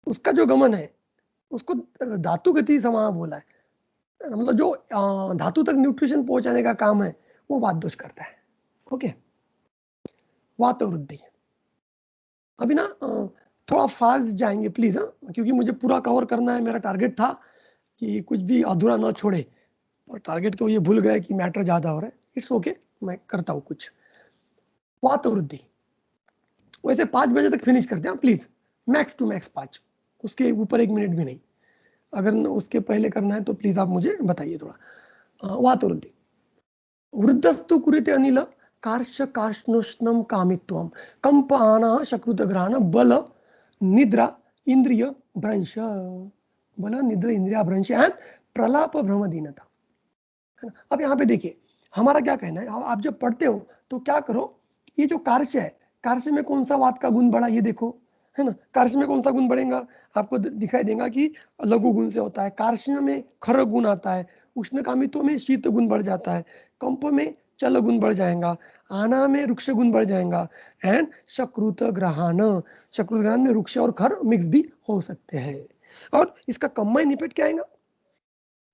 उसका जो गमन है उसको धातु गति समाह बोला है। मतलब जो धातु तक न्यूट्रिशन पहुंचाने का काम है वो वात दोष करता है। ओके, वात वृद्धि। अभी ना थोड़ा फास्ट जाएंगे प्लीज, क्योंकि मुझे पूरा कवर करना है, मेरा टारगेट था कि कुछ भी अधूरा ना छोड़े, और टारगेट को ये भूल गए कि मैटर ज्यादा हो रहा है। इट्स ओके, मैं करता हूँ कुछ। वात वृद्धि वैसे 5 बजे तक फिनिश करते हैं प्लीज, मैक्स टू मैक्स 5, उसके ऊपर 1 मिनट भी नहीं। अगर उसके पहले करना है तो प्लीज आप मुझे बताइए थोड़ा। वात वृद्धि, वृद्धस्तु कुरुते अनिल कार्श कार्ष्णोष्णम कामित्वम, कंप आना शकृत ग्रहण बल निद्रा इंद्रिय भ्रंश, बल निद्रा इंद्रिया भ्रंश एंड प्रलाप भ्रमदीनता, है ना। अब यहाँ पे देखिए हमारा क्या कहना है, आप जब पढ़ते हो तो क्या करो, ये जो कार्श है कार्श्य में कौन सा वात का गुण बढ़ा, ये देखो, है ना। कार्श्य में कौन सा गुण बढ़ेगा, आपको दिखाई देगा कि लघु गुण से होता है। कार्श्य में खर गुण आता है, उष्णकामित्व में शीत गुण बढ़ जाता है, कंप में चल गुण बढ़ जाएगा, आना में वृक्ष गुण बढ़ जाएगा, एंड शकृत ग्रहण में वृक्ष और खर मिक्स भी हो सकते हैं। और इसका कंबाइन इफेक्ट क्या आएगा,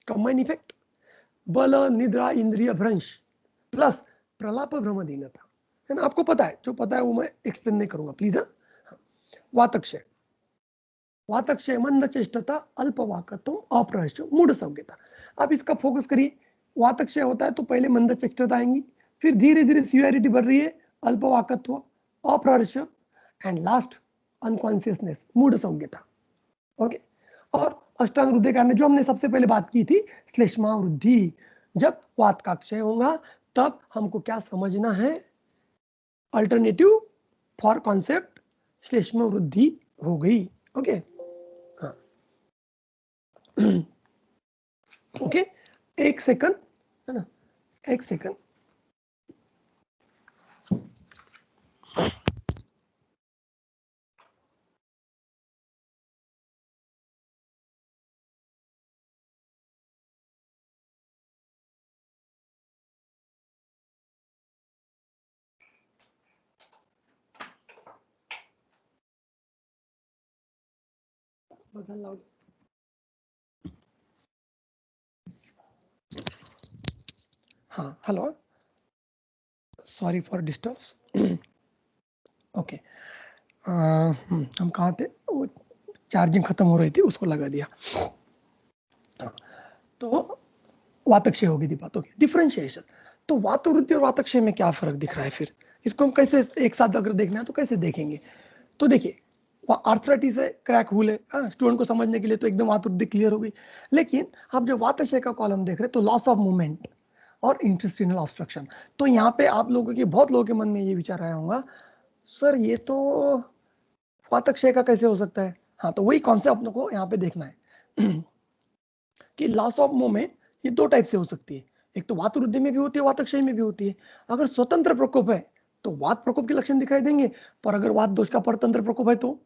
कंबाइन इफेक्ट बल निद्रा इंद्रिय भ्रंश प्लस प्रलाप भ्रमदीनता, है ना। आपको पता है, जो पता है वो मैं एक्सप्लेन नहीं करूंगा प्लीज। वातक्षय, वातक्षय मंद चेष्टता अल्पवाकत्व अप्रहर्ष मूढ़ संज्ञता। आप इसका फोकस करिए, वातक्षय होता है तो पहले मंद चेष्टता आएंगी, फिर धीरे धीरे सिवियरिटी बढ़ रही है, अल्पवाकत्व, अप्रहर्ष, एंड लास्ट अनकॉन्शियसनेस, मूढ़ संज्ञता। ओके। और अष्टांग हृदय में जो हमने सबसे पहले बात की थी, श्लेष्मा वृद्धि, जब वात का क्षय होगा तब हमको क्या समझना है, अल्टरनेटिव फॉर कॉन्सेप्ट श्लेष्मा वृद्धि हो गई। ओके, हाँ, ओके, एक सेकंड, है ना, एक सेकंड। बदल लाओ। हाँ, hello, sorry for disturb. Okay, हम कहाँ थे, वो चार्जिंग खत्म हो रही थी, उसको लगा दिया। तो वातक्षय होगी दी बात। Okay, differentiation. तो वातवृद्धि और वातक्षय में क्या फर्क दिख रहा है, फिर इसको हम कैसे एक साथ अगर देखना है तो कैसे देखेंगे। तो देखिए, आर्थराइटिस है, क्रैक हुल है, स्टूडेंट को समझने के लिए तो एकदम वातवृद्धि क्लियर हो गई। लेकिन आप जब वातक्षय का कॉलम देख रहे हैं तो लॉस ऑफ मूवमेंट और इंटेस्टिनल ऑब्स्ट्रक्शन, तो यहाँ पे आप लोगों के, बहुत लोगों के मन में ये विचार आया होगा, सर ये तो वातक्षय का कैसे हो सकता है। हाँ, तो वही कॉन्सेप्ट अपने को यहाँ पे देखना है कि लॉस ऑफ मूवमेंट ये दो टाइप से हो सकती है, एक तो वातवृद्धि में भी होती है, वातक्षय में भी होती है। अगर स्वतंत्र प्रकोप है तो वात प्रकोप के लक्षण दिखाई देंगे, पर अगर वात दोष का परतंत्र प्रकोप है तो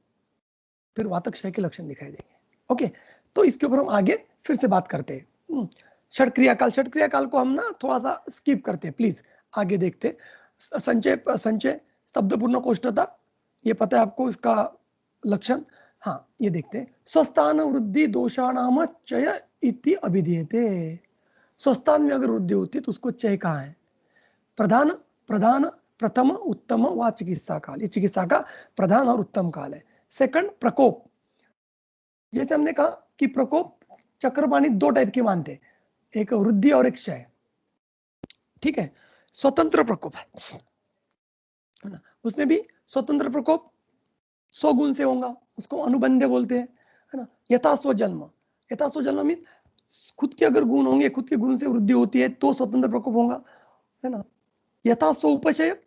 फिर वातक्षय के लक्षण दिखाई देंगे। ओके, तो इसके ऊपर हम आगे फिर से बात करते हैं। षट क्रियाकाल को हम ना थोड़ा सा स्किप करते हैं, प्लीज आगे देखते। संचय शब्दपूर्ण कोष्ठता, ये पता है आपको इसका लक्षण। हाँ, ये देखते हैं, स्वस्थान वृद्धि दोषाणाम चय इति अभिधीयते। स्वस्थान में अगर वृद्धि होती है तो उसको चय कहाँ है, प्रधान प्रथम उत्तम व चिकित्सा काल, ये चिकित्सा का प्रधान और उत्तम काल है। सेकंड प्रकोप, जैसे हमने कहा कि प्रकोप चक्रपाणी दो टाइप के मानते हैं, एक वृद्धि और एक क्षय, ठीक है। स्वतंत्र प्रकोप है ना, उसमें भी स्वतंत्र प्रकोप 100 गुण से होगा, उसको अनुबंध्य बोलते हैं, है ना। यथास्व जन्म मीन खुद के अगर गुण होंगे, खुद के गुण से वृद्धि होती है तो स्वतंत्र प्रकोप होगा, है ना। यथास्व उपचय,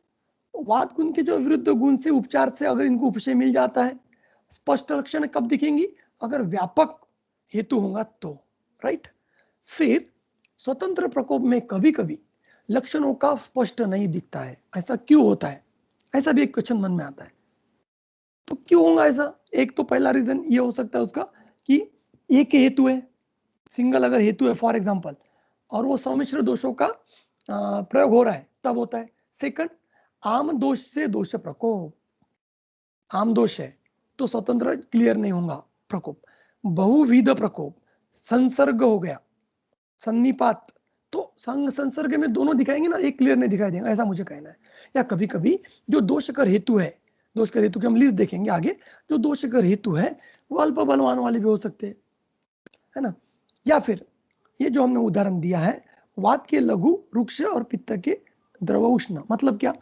वात गुण के जो विरुद्ध गुण से उपचार से अगर इनको उपचय मिल जाता है। स्पष्ट लक्षण कब दिखेंगी, अगर व्यापक हेतु होगा तो, राइट। फिर स्वतंत्र प्रकोप में कभी कभी लक्षणों का स्पष्ट नहीं दिखता है, ऐसा क्यों होता है, ऐसा भी एक क्वेश्चन मन में आता है। तो क्यों होगा ऐसा, एक तो पहला रीजन ये हो सकता है उसका कि एक हेतु है, सिंगल अगर हेतु है फॉर एग्जांपल, और वो सम्मिश्र दोषों का प्रयोग हो रहा है तब होता है। सेकंड, आम दोष से दोष प्रकोप, आम दोष है तो स्वतंत्र क्लियर नहीं होगा प्रकोप। बहुविध प्रकोप, संसर्ग हो गया, सन्निपात, तो संसर्ग में दोनों दिखाएंगे ना, एक क्लियर नहीं दिखाई देगा, ऐसा मुझे कहना है। या कभी कभी जो दोषकर हेतु है, दोषकर हेतु की हम लिस्ट देखेंगे आगे, जो दोषकर हेतु है वो अल्प बलवान वाले भी हो सकते हैं, है ना। या फिर ये जो हमने उदाहरण दिया है, वात के लघु वृक्ष और पित्त के द्रव उष्ण, मतलब क्या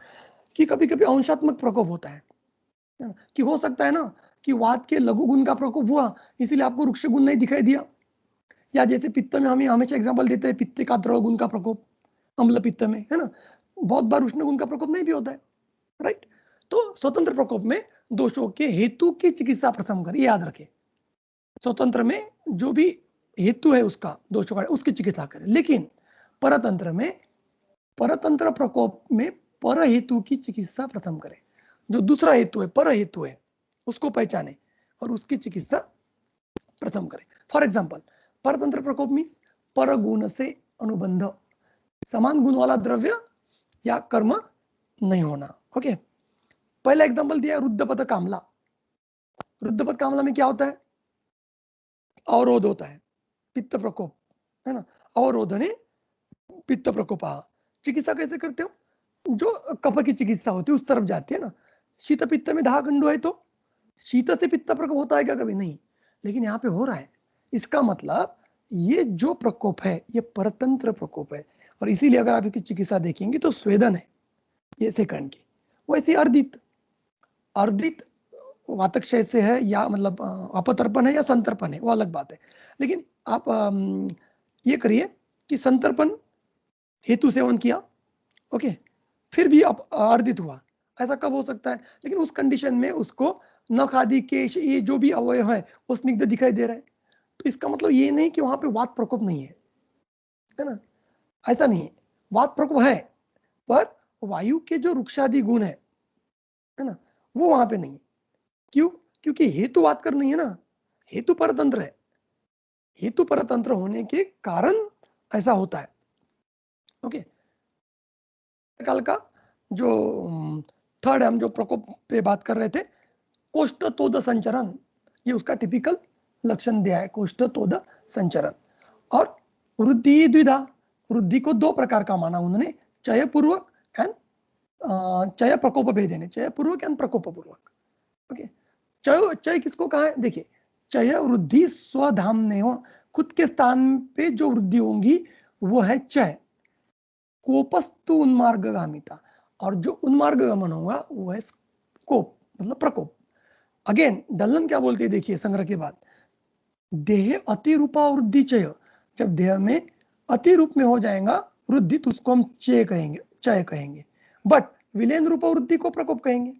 कि कभी कभी अंशात्मक प्रकोप होता है ना? कि हो सकता है ना कि वात के लघु गुण का प्रकोप हुआ इसीलिए आपको वृक्ष गुण नहीं दिखाई दिया, या जैसे पित्त में हमें हमेशा एग्जांपल देते हैं पित्त का द्रव गुण का प्रकोप, अम्ल पित्त में, है ना। बहुत बार उष्ण गुण का प्रकोप नहीं भी होता है, राइट। तो स्वतंत्र प्रकोप में दोषों के हेतु की चिकित्सा प्रथम करें, याद रखें, स्वतंत्र में जो भी हेतु है उसका दोषों का उसकी चिकित्सा करें। लेकिन परतंत्र में, परतंत्र प्रकोप में पर हेतु की चिकित्सा प्रथम करें। जो दूसरा हेतु है, पर हेतु है, उसको पहचाने और उसकी चिकित्सा प्रथम करें। फॉर एग्जाम्पल, परतंत्र प्रकोप मीन्स पर गुण से अनुबंध, समान गुण वाला द्रव्य या कर्म नहीं होना। ओके, पहला एग्जाम्पल दिया रुद्धपथ कामला। रुद्धपथ कामला में क्या होता है? अवरोध होता है, पित्त प्रकोप, है ना, अवरोधने पित्त प्रकोपा। चिकित्सा कैसे करते हो? जो कफ की चिकित्सा होती है उस तरफ जाती है ना। शीत पित्त में दाह खंडो है तो शीत से पित्त प्रकोप होता है क्या? कभी नहीं, लेकिन यहाँ पे हो रहा है। इसका मतलब ये जो प्रकोप है ये परतंत्र प्रकोप है, और इसीलिए अगर आप इसकी चिकित्सा देखेंगे तो स्वेदन है ये सेकंड की। वैसे अर्दित, अर्दित वातक्षय से है या मतलब अपतर्पण है या संतर्पण है, वो अलग बात है। लेकिन आप ये करिए कि संतर्पण हेतु सेवन किया, ओके, फिर भी अर्दित हुआ, ऐसा कब हो सकता है? लेकिन उस कंडीशन में उसको नख आदि केश ये जो भी अवयव है वो स्निग्ध दिखाई दे रहा है, तो इसका मतलब ये नहीं कि वहां पे वात प्रकोप नहीं है ना, ऐसा नहीं है। वात प्रकोप है, पर वायु के जो रुक्षादि गुण है ना, वो वहां पे नहीं है। क्यों? क्योंकि हेतु वात कर नहीं है ना, हेतु परतंत्र है। हेतु परतंत्र होने के कारण ऐसा होता है। ओके, काल का जो थर्ड हम जो प्रकोप पे बात कर रहे थे, कोष्ठतोद संचरण, ये उसका टिपिकल लक्षण दिया है, कोष्ठतोद संचरण। और वृद्धि द्विधा, वृद्धि को दो प्रकार का माना उन्होंने, चय पूर्वक एंड चय प्रकोप भेदेने, चय पूर्वक एंड प्रकोप पूर्वक। ओके, चय, चय किसको कहा है? देखिए, चय वृद्धि स्वधाम ने हो, खुद के स्थान पे जो वृद्धि होंगी वो है चय। कोपस्तु उन्मार्गगामिता, और जो उन्मार्ग गमन होगा वो है कोप, मतलब प्रकोप। अगेन डलन क्या बोलते हैं, देखिए संग्रह के बाद, देह अतिरूपा वृद्धि चय, जब देह में अति रूप में हो जाएगा वृद्धि तो उसको हम चय कहेंगे, चय कहेंगे। बट विलेन रूप वृद्धि को प्रकोप कहेंगे,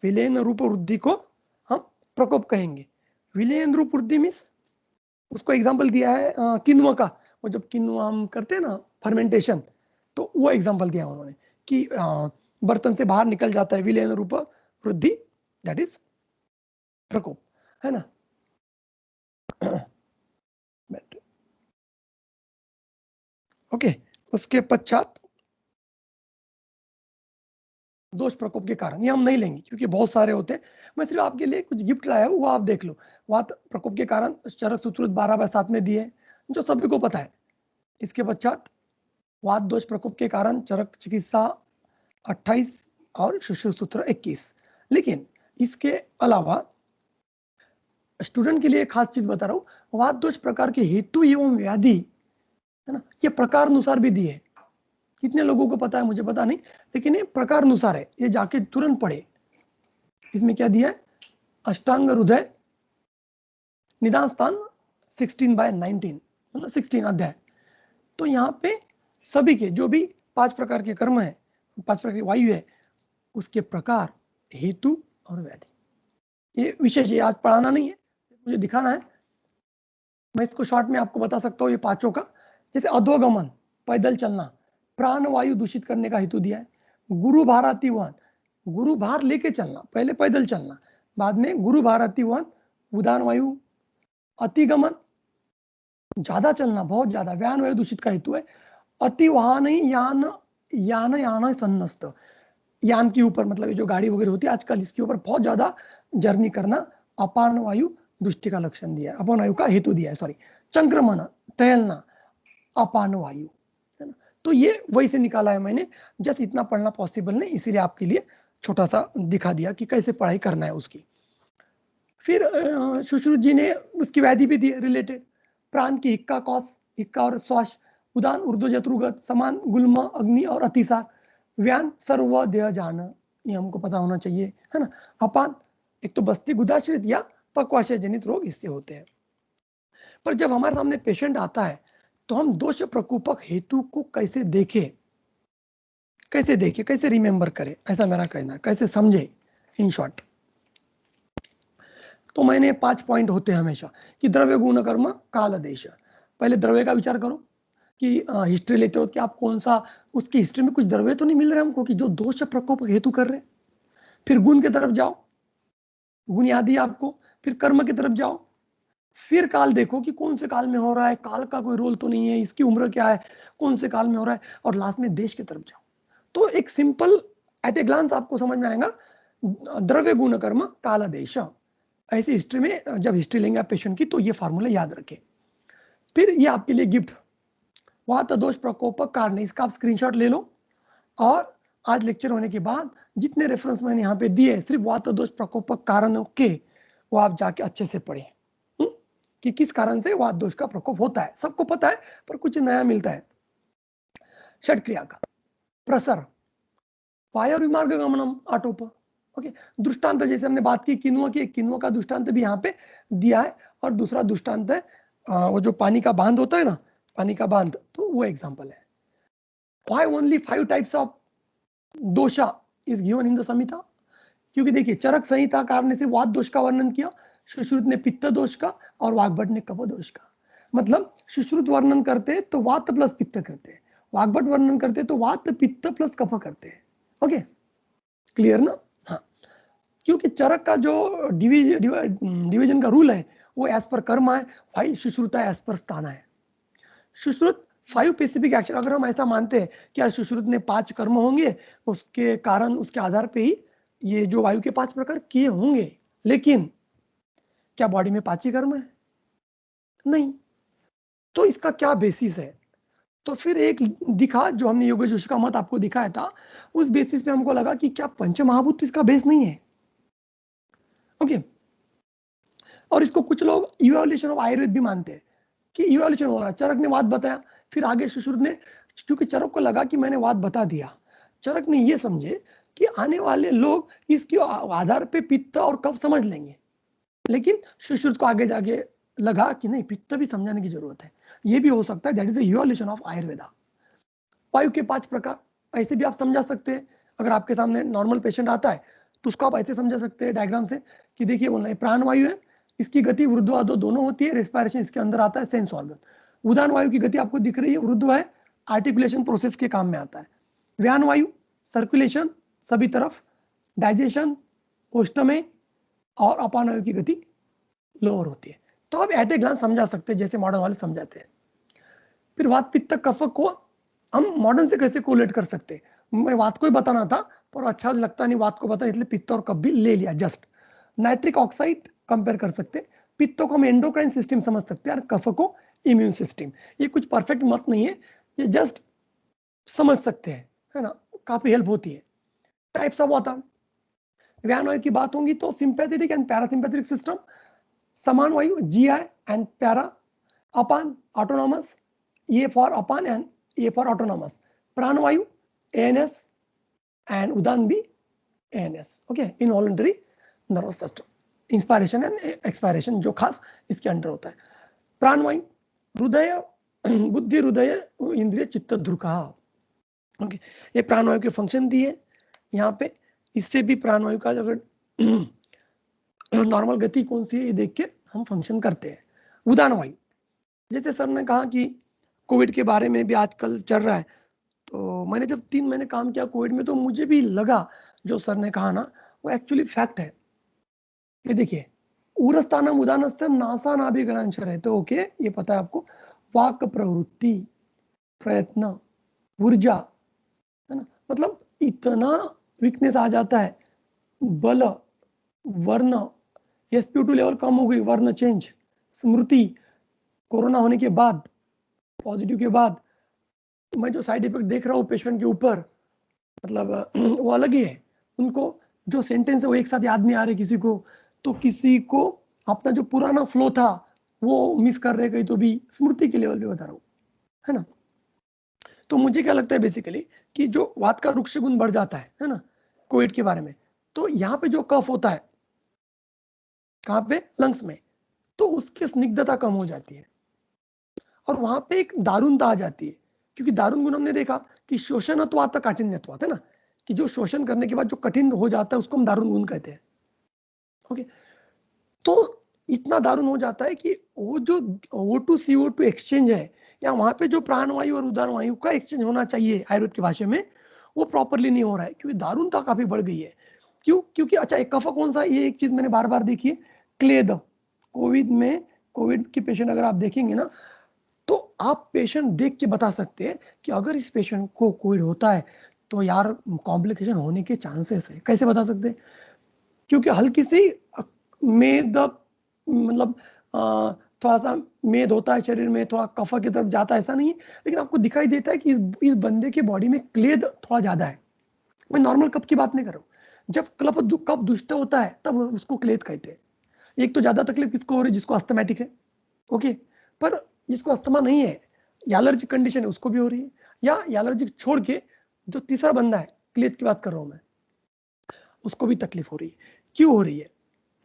विलेन रूप वृद्धि को हम प्रकोप कहेंगे। विलेन रूप वृद्धि मीन्स, उसको एग्जाम्पल दिया है किन्वा का, वो जब किन्वा हम करते हैं ना फर्मेंटेशन, तो वो एग्जाम्पल दिया उन्होंने कि बर्तन से बाहर निकल जाता है विलेन रूप वृद्धि, दैट इज प्रकोप, है ना। ओके, उसके पश्चात दोष प्रकोप के कारण, ये हम नहीं लेंगे क्योंकि बहुत सारे होते हैं। मैं सिर्फ आपके लिए कुछ गिफ्ट लाया हूँ, वो आप देख लो। वात प्रकोप के कारण चरक सूत्र 12/7 में दिए, जो सभी को पता है। इसके पश्चात वात दोष प्रकोप के कारण चरक चिकित्सा 28 और शिशु सूत्र 21। लेकिन इसके अलावा स्टूडेंट के लिए खास चीज बता रहा हूँ, वात दोष प्रकार के हेतु एवं व्याधि, है ना, ये प्रकार अनुसार भी दिए। कितने लोगों को पता है मुझे पता नहीं, लेकिन ये प्रकार अनुसार है, ये जाके तुरंत पढ़े। इसमें क्या दिया है? अष्टांग हृदय निदान स्थान 16/19, मतलब 16 अध्याय। तो यहाँ पे सभी के जो भी 5 प्रकार के कर्म है, 5 प्रकार की वायु है, उसके प्रकार, हेतु और व्याधि, ये विशेष है। आज पढ़ाना नहीं है, मुझे दिखाना है। मैं इसको शॉर्ट में आपको बता सकता हूँ ये 5 का। जैसे अधोगमन, पैदल चलना, प्राण वायु दूषित करने का हेतु दिया है। गुरु भाराती वहन, गुरु भार लेके चलना, पहले पैदल चलना, बाद में गुरु भाराती वहन, उदान वायु। अतिगमन, ज्यादा चलना, बहुत ज्यादा, व्यान वायु दूषित का हेतु है। अति वाहन यान, यान यान सन्नस्त, यान के ऊपर मतलब ये जो गाड़ी वगैरह होती है आजकल, इसके ऊपर बहुत ज्यादा जर्नी करना, अपान वायु दुष्टि का लक्षण दिया है, अपान वायु का हेतु दिया है, सॉरी। चंक्रमण, टहलना, अपान वायु, है ना। तो ये वही से निकाला है मैंने, जस्ट इतना पढ़ना पॉसिबल नहीं, इसीलिए आपके लिए छोटा सा दिखा दिया कि कैसे पढ़ाई करना है उसकी। फिर सुश्रुत जी ने उसकी व्याधि भी दी रिलेटेड, प्राण की हिक्का, कौस, हिक्का और श्वास, उदान ऊर्ध्व जत्रुगत, समान गुल्म अग्नि और अतिसार, व्यान सर्व देह जान, ये हमको पता होना चाहिए, है ना। अपान, एक तो बस्ती गुदाश्रित या पक्वाशय जनित रोग इससे होते हैं। पर जब हमारे सामने पेशेंट आता है तो हम दोष प्रकोपक हेतु को कैसे देखें, कैसे रिमेंबर करें, ऐसा मेरा कहना है, कैसे समझे इन शॉर्ट। तो मैंने 5 पॉइंट होते हैं हमेशा कि द्रव्य गुण कर्म काल देश। पहले द्रव्य का विचार करो कि हिस्ट्री लेते हो कि आप कौन सा, उसकी हिस्ट्री में कुछ द्रव्य तो नहीं मिल रहे हमको कि जो दोष प्रकोप हेतु कर रहे हैं। फिर गुण की तरफ जाओ, गुण याद ही आपको, फिर कर्म की तरफ जाओ, फिर काल देखो कि कौन से काल में हो रहा है, काल का कोई रोल तो नहीं है, इसकी उम्र क्या है, कौन से काल में हो रहा है, और लास्ट में देश की तरफ जाओ। तो एक सिंपल एट ए ग्लांस आपको समझ में आएगा, द्रव्य गुण कर्म काल देश। ऐसी हिस्ट्री में जब हिस्ट्री लेंगे आप पेशेंट की तो ये फार्मूला याद रखें। फिर ये आपके लिए गिफ्ट, वात दोष प्रकोपक कारण, इसका आप स्क्रीनशॉट ले लो, और आज लेक्चर होने के बाद जितने रेफरेंस मैंने यहाँ पे दिए सिर्फ वात दोष प्रकोपक कारणों के, वो आप जाके अच्छे से पढ़ें कि किस कारण से वात दोष का प्रकोप होता है। सबको पता है पर कुछ नया मिलता है। षट क्रिया का प्रसर, वायुर्विमार्ग गमनम आटोप। ओके, दृष्टांत जैसे हमने बात की किनुआ की, किनुआ का दृष्टांत भी यहाँ पे दिया है, और दूसरा दृष्टांत है वो जो पानी का बांध होता है ना, पानी का बांध, तो वो एग्जांपल है। Why only 5 types of दोषा is given in the संहिता? क्योंकि देखिए चरक संहिता कार ने सिर्फ वात दोष का वर्णन किया, सुश्रुत ने पित्त दोष का, और वाग्भट ने कफ दोष का। मतलब सुश्रुत वर्णन करते तो वात प्लस पित्त करते, वाग्भट वर्णन करते तो वात पित्त प्लस कफ करते हैं। ओके, क्लियर ना? हाँ, क्योंकि चरक का जो डिवीजन का रूल है वो एज पर कर्म है, फाइल सुश्रुता एज पर स्थान है। सुश्रुत 5 स्पेसिफिक एक्शन, अगर हम ऐसा मानते हैं कि यार सुश्रुत ने 5 कर्म होंगे, उसके कारण उसके आधार पे ही ये जो वायु के 5 प्रकार किए होंगे, लेकिन क्या बॉडी में 5 ही कर्म है? नहीं। तो इसका क्या बेसिस है? तो फिर एक दिखा, जो हमने योग जोशी का मत आपको दिखाया था, उस बेसिस पे हमको लगा कि क्या पंच महाभूत इसका बेस नहीं है। ओके, और इसको कुछ लोग इवोल्यूशन ऑफ आयुर्वेद भी मानते हैं कि इवोल्यूशन हो रहा है। चरक ने वात बताया, फिर आगे सुश्रुत ने, क्योंकि चरक को लगा कि मैंने वात बता दिया, चरक ने ये समझे कि आने वाले लोग इसके आधार पे पित्त और कफ समझ लेंगे, लेकिन सुश्रुत को आगे जाके लगा कि नहीं, पित्त भी समझाने की जरूरत है। ये भी हो सकता है, that is evolution of Ayurveda. वायु के 5 प्रकार ऐसे भी आप समझा सकते हैं। अगर आपके सामने नॉर्मल पेशेंट आता है तो उसको आप ऐसे समझा सकते हैं डायग्राम से कि देखिए बोलना है प्राण वायु है, इसकी गति ऊर्ध्वाधो दोनों होती है, रेस्पिरेशन इसके अंदर आता है, सेंस ऑर्गन। उदान वायु की गति आपको दिख रही है, ऊर्ध्व है, आर्टिकुलेशन प्रोसेस के काम में आता है। व्यान वायु सर्कुलेशन सभी तरफ, डाइजेशन कोष्ठ में, और अपान वायु की गति लोअर होती है। तो आप एट ए ग्लांस समझा सकते हैं जैसे मॉडर्न वाले समझाते हैं। फिर वात पित्त कफ को हम मॉडर्न से कैसे कोलेट कर सकते हैं? मैं वात को ही बताना था पर अच्छा लगता नहीं वात को बताया, इसलिए पित्त और कफ भी ले लिया। जस्ट नाइट्रिक ऑक्साइड कंपेयर कर सकते हैं, पित्त को हम एंडोक्राइन सिस्टम समझ सकते हैं और कफ को इम्यून सिस्टम। ये कुछ परफेक्ट मत नहीं है, ये जस्ट समझ सकते हैं, है ना, काफी हेल्प होती है। टाइप्स ऑफ वाता, व्यान वायु की बात होगी तो सिंपैथेटिक एंड पैरासिम्पैथेटिक सिस्टम, समान वायु GI and para, upon autonomous, ये फॉर अपान एंड ये फॉर ऑटोनॉमस, प्राण वायु एएनएस एंड उदान भी ANS. Okay, involuntary nervous system, inspiration and expiration जो खास इसके अंडर होता है। प्राण वायु हृदय, बुद्धि, हृदय, इंद्रिय, चित्त, ध्रुका। ओके, ये प्राणवायु के फंक्शन दिए यहाँ पे। इससे भी प्राणवायु का अगर नॉर्मल गति कौन सी है ये देख के हम फंक्शन करते हैं। उदान वायु, जैसे सर ने कहा कि कोविड के बारे में भी आजकल चल रहा है, तो मैंने जब 3 महीने काम किया कोविड में तो मुझे भी लगा जो सर ने कहा ना वो एक्चुअली फैक्ट है। ये देखिए, उरस्थानम उदानस्य नासा नाभिगरांशर है, तो ओके ये पता है आपको। वाक प्रवृत्ति, प्रयत्न, ऊर्जा, है ना, मतलब इतना वीकनेस आ जाता है। बल, वर्ण, spo2 लेवल कम हो गई, वर्ण चेंज, स्मृति, कोरोना होने के बाद, पॉजिटिव के बाद मैं जो साइड इफेक्ट देख रहा हूँ पेशेंट के ऊपर, मतलब वो अलग ही है। उनको जो सेंटेंस है वो एक साथ याद नहीं आ रहे किसी को, तो किसी को अपना जो पुराना फ्लो था वो मिस कर रहे, कहीं तो भी स्मृति के लेवल पे बता रहा हूँ, है ना। तो मुझे क्या लगता है बेसिकली कि जो वात का रुक्ष गुण बढ़ जाता है ना कोविड के बारे में, तो यहाँ पे जो कफ होता है कहाँ पे, लंग्स में, तो उसकी स्निग्धता कम हो जाती है और वहां पे एक दारुणता आ जाती है। क्योंकि दारुण गुण हमने देखा कि शोषणत्वात काठिन्यत्वात, है ना, कि जो शोषण करने के बाद जो कठिन हो जाता है उसको हम दारुण गुण कहते हैं। ओके, तो इतना दारुण हो जाता है कि वो जो O2 CO2 एक्सचेंज है, या वहां पे जो प्राणवायु और उदान वायु का एक्सचेंज होना चाहिए आयुर्वेद की भाषा में, वो प्रॉपरली नहीं हो रहा है, क्योंकि दारुणता काफी बढ़ गई है। क्यों? क्योंकि अच्छा एक कफ कौन सा, ये एक चीज मैंने बार बार देखी है, क्लेद। कोविड में, कोविड की पेशेंट अगर आप देखेंगे ना, तो आप पेशेंट देख के बता सकते हैं कि अगर इस पेशेंट को कोविड होता है तो यार कॉम्प्लिकेशन होने के चांसेस है। कैसे बता सकते हैं? क्योंकि हल्की सी मेद, मतलब थोड़ा सा मेद होता है शरीर में, थोड़ा कफ की तरफ जाता है, ऐसा नहीं है, लेकिन आपको दिखाई देता है कि इस बंदे के बॉडी में क्लेद थोड़ा ज्यादा है। मैं नॉर्मल कफ की बात नहीं कर रहा हूँ, जब कफ दुष्ट होता है तब उसको क्लेद कहते हैं। एक तो ज्यादा तकलीफ किसको हो रही है? जिसको अस्थमैटिक है, ओके, पर जिसको अस्थमा नहीं है, एलर्जी कंडीशन है, उसको भी हो रही है, या एलर्जी छोड़ के जो तीसरा बंदा है, क्लेद की बात कर रहा हूं मैं, उसको भी तकलीफ हो रही है। क्यों हो रही है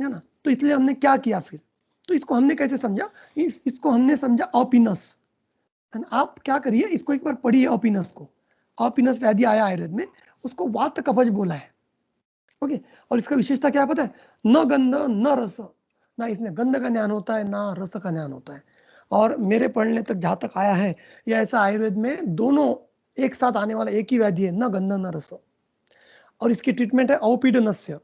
ना? तो इसलिए हमने क्या किया फिर, तो इसको हमने कैसे समझा, इसको हमने समझा ऑपिनस। आप क्या करिए, इसको एक बार पढ़िए ऑपिनस को। ऑपिनस व्याधि आया आयुर्वेद में, उसको वात कफज बोला है, ओके। और इसका विशेषता क्या पता है? न गंध न रस, ना इसमें गंध का ज्ञान होता है ना रस का ज्ञान होता है। और मेरे पढ़ने तक जहां तक आया है, या ऐसा आयुर्वेद में दोनों एक साथ आने वाला एक ही व्याधि है, न गंध न रस। और इसकी ट्रीटमेंट है औपीडनस्य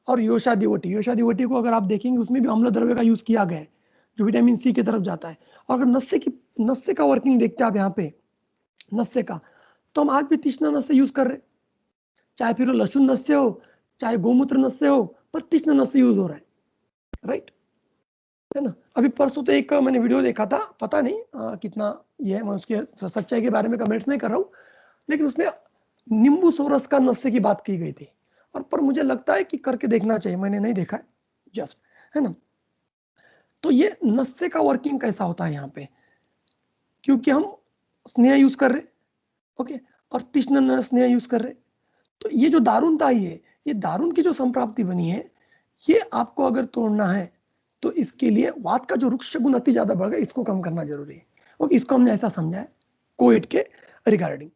और योशादिवटी। योशादिवटी को अगर आप देखेंगे उसमें भी अम्ल द्रव्य का यूज किया गया है, जो विटामिन सी की तरफ जाता है। और अगर नस्य का वर्किंग देखते हैं आप यहाँ पे, नस्य का, तो हम आज भी तीक्ष्ण नस्य यूज कर रहे हैं, चाहे फिर वो लहसुन नस्य हो, चाहे गोमूत्र नस्य हो, पर तीक्ष्ण नस्य यूज हो रहा है, राइट, है ना। अभी परसों तो एक मैंने वीडियो देखा था, पता नहीं कितना ये है, मैं उसके सच्चाई के बारे में कमेंट्स नहीं कर रहा हूँ, लेकिन उसमें नींबू सोरस का नस्य की बात की गई थी। और पर मुझे लगता है कि करके देखना चाहिए, मैंने नहीं देखा है, जस्ट, है ना। तो ये नस्य का वर्किंग कैसा होता है यहाँ पे, क्योंकि हम स्नेह यूज कर रहे, ओके, और तीक्ष्ण स्नेह यूज कर रहे, तो ये जो दारुणता है, ये दारुण की जो संप्राप्ति बनी है, ये आपको अगर तोड़ना है तो इसके लिए वात का जो रुक्ष गुण अति ज्यादा बढ़ गया, इसको कम करना जरूरी है, ओके। इसको हमने ऐसा समझा है कोविड के रिगार्डिंग,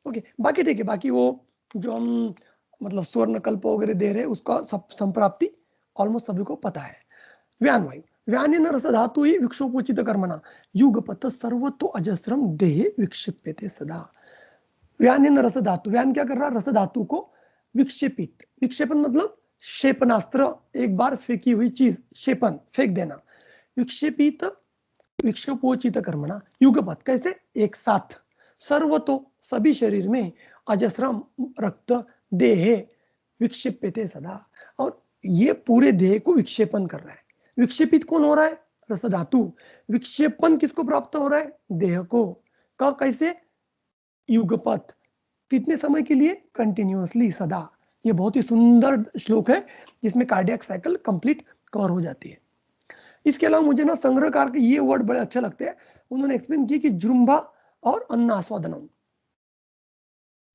ओके। बाकी ठीक है, बाकी वो जो हम मतलब स्वर्ण कल्प वगैरह दे रहे हैं, उसका सब संप्राप्ति ऑलमोस्ट सभी को पता है। व्यान वायु, व्यान रस धातु ही विक्षोपोचित कर्मणा युगपत सर्वतो अजस्रम देहे विक्षिप्यते सदा। व्यान रस धातु, व्यान क्या कर रहा है? रस धातु को विक्षेपित, विक्षेपन मतलब क्षेपणास्त्र, एक बार फेंकी हुई चीज, क्षेपण फेंक देना, विक्षेपित विक्षोपोचित कर्मणा युगपत, कैसे? एक साथ, सर्वतो सभी शरीर में, अजस्रम रक्त देहे विक्षेप्यते सदा, और ये पूरे देह को विक्षेपण कर रहा है। विक्षेपित कौन हो रहा है? रस धातु। विक्षेपण किसको प्राप्त हो रहा है? देह को। कैसे? युगपत, कितने समय के लिए? कंटिन्यूअसली, सदा। ये बहुत ही सुंदर श्लोक है जिसमें कार्डियक साइकिल कंप्लीट कवर हो जाती है। इसके अलावा मुझे ना संग्रहकार के ये वर्ड बड़े अच्छे लगते हैं, उन्होंने एक्सप्लेन किया कि जृंभा और अन्न आस्वादनम।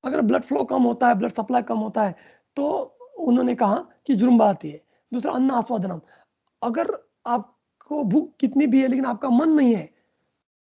अगर ब्लड फ्लो कम होता है, ब्लड सप्लाई कम होता है, तो उन्होंने कहा कि जृंभा आती है। दूसरा अन्न आस्वादनम, अगर आपको भूख कितनी भी है लेकिन आपका मन नहीं है,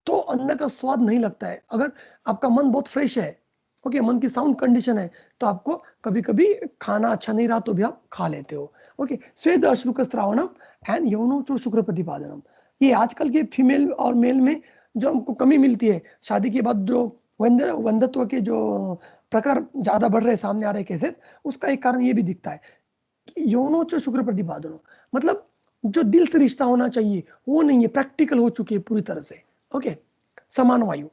तो अन्न का स्वाद नहीं लगता है। अगर आपका मन बहुत फ्रेश है, ओके, मन की साउंड कंडीशन है, तो आपको कभी कभी खाना अच्छा नहीं रहा तो भी आप खा लेते हो, ओके। स्वेद अश्रुक श्रावणम एंड यौनोचो शुक्र प्रतिपादनम, ये आजकल के फीमेल और मेल में जो हमको कमी मिलती है, शादी के बाद जो वंध्यत्व के जो प्रकार ज्यादा बढ़ रहे सामने आ रहे केसेस, उसका एक कारण ये भी दिखता है कि यौनोचो शुक्र प्रतिपादनम, मतलब जो दिल से रिश्ता होना चाहिए वो नहीं है, प्रैक्टिकल हो चुकी है पूरी तरह से, ओके। समान वायु,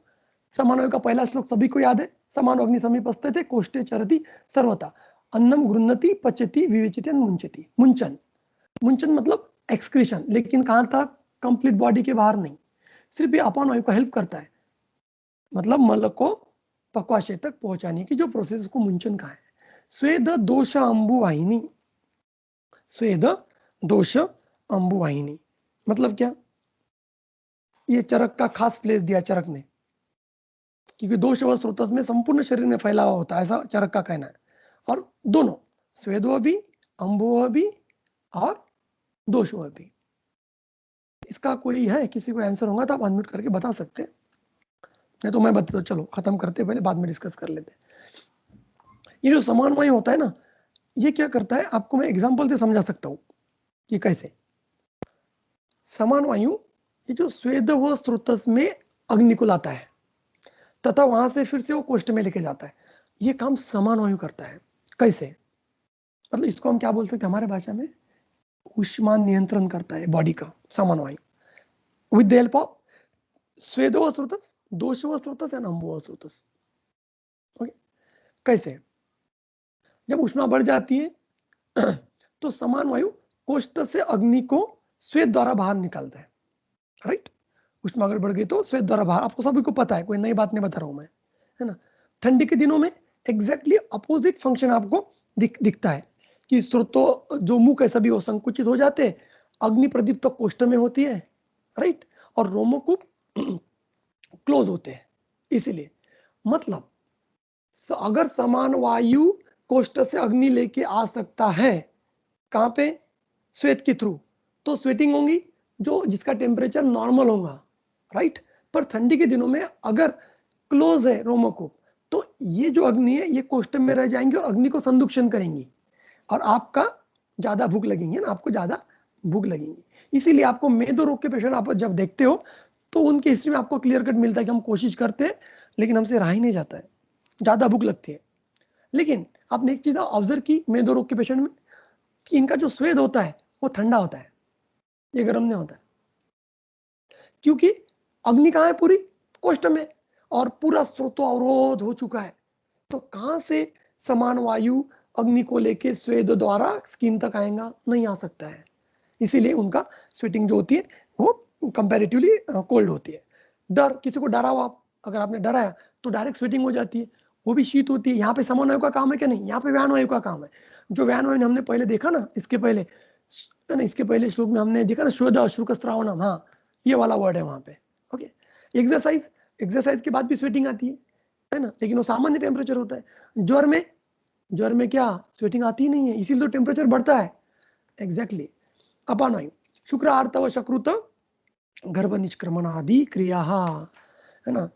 समान वायु का पहला श्लोक सभी को याद है, समान अग्नि समीपस्थे थे कोष्ठे चरति सर्वथा अन्नम गृह्णति पचति विवेचित मुंचति। मुंचन, मुंचन मतलब एक्सक्रीशन, लेकिन कहां तक? कंप्लीट बॉडी के बाहर नहीं, सिर्फ ये अपान वायु को हेल्प करता है, मतलब मल को पक्वाशय तक पहुंचाने की जो प्रोसेस, उसको मुंचन कहा है। स्वेद दोष अंबुवाहिनी, स्वेद दोष अंबुवाहिनी मतलब क्या? ये चरक का खास प्लेस दिया चरक ने, क्योंकि दोष व स्रोतस में संपूर्ण शरीर में फैला हुआ होता है, ऐसा चरक का कहना है। और दोनों, स्वेदो भी, अंबुव भी और दोषो भी। इसका कोई है, किसी को आंसर होगा तो आप अनम्यूट करके बता सकते हैं, नहीं तो मैं बता दो। चलो खत्म करते, पहले बाद में डिस्कस कर लेते हैं। ये जो समान वायु होता है ना, ये क्या करता है, आपको मैं एग्जांपल से समझा सकता हूं कि कैसे। समान वायु, ये जो स्वेद व स्रोतस में अग्नि को लाता है तथा वहां से फिर से वो कोष्ठ में लेके जाता है, ये काम समान वायु करता है। कैसे? मतलब इसको हम क्या बोल सकते हैं हमारे भाषा में, ऊष्मा नियंत्रण करता है बॉडी का समान वायु विद द हेल्प ऑफ स्वेदो स्रोतस, दोषो स्रोतस एंड अंबो स्रोतस। ओके, कैसे? जब ऊष्मा बढ़ जाती है तो समान वायु कोष्ठ से अग्नि को स्वेद द्वारा बाहर निकालता है, राइट। ऊष्मा अगर बढ़ गई तो स्वेद द्वारा बाहर, आपको सभी को पता है, कोई नई बात नहीं बता रहा हूं मैं, है ना। ठंडी के दिनों में एग्जैक्टली अपोजिट फंक्शन आपको दिखता है कि स्रोतों जो मुख है सभी वो संकुचित हो जाते हैं, अग्नि प्रदीप्त तो कोष्ठ में होती है, राइट, और रोमकूप क्लोज होते हैं। इसीलिए मतलब अगर समान वायु कोष्ठ से अग्नि लेके आ सकता है कहां पे, स्वेट के थ्रू, तो स्वेटिंग होंगी जो जिसका टेम्परेचर नॉर्मल होगा, राइट। पर ठंडी के दिनों में अगर क्लोज है रोमकूप, तो ये जो अग्नि है ये कोष्ठ में रह जाएंगे और अग्नि को संदुक्षण करेंगी और आपका ज्यादा भूख लगेंगे ना, आपको ज्यादा भूख लगेंगी। इसीलिए आपको मेदो रोग के पेशेंट आप जब देखते हो तो उनकी हिस्ट्री में आपको क्लियर कट मिलता है कि हम कोशिश करते हैं लेकिन हमसे रहा ही नहीं जाता है, ज्यादा भूख लगती है। लेकिन आपने एक चीज ऑब्जर्व की मेदो रोग के पेशेंट में कि इनका जो स्वेद होता है वो ठंडा होता है, ये गर्म नहीं होता है, क्योंकि अग्नि कहाँ है, पूरी कोष्ठ में, और पूरा स्रोत अवरोध हो चुका है। तो कहां से समान वायु अग्नि को लेके स्वेद द्वारा स्किन तक आएगा, नहीं आ सकता है। इसीलिए उनका स्वेटिंग जो होती है वो कंपैरेटिवली कोल्ड होती है। डर, किसी को डरा हुआ अगर आपने डराया तो डायरेक्ट स्वेटिंग हो जाती है, वो भी शीत होती है। यहाँ पे समान वायु का काम है क्या, नहीं, यहाँ पे व्यान वायु का काम है। जो व्यान वायु हमने पहले देखा ना, इसके पहले श्लोक में हमने देखा ना, शुद्ध अश्रुक श्रावणम, हाँ ये वाला वर्ड है वहां पे। ओके, एक्सरसाइज के बाद भी स्वेटिंग आती है ना, लेकिन वो सामान्य टेम्परेचर होता है। ज्वर में क्या स्वेटिंग आती ही नहीं है, इसीलिए तो टेम्परेचर बढ़ता है। एग्जैक्टली। अपान वायु, शुक्र आर्तव शकृत गर्भ निष्क्रमण आदि क्रिया, है ना।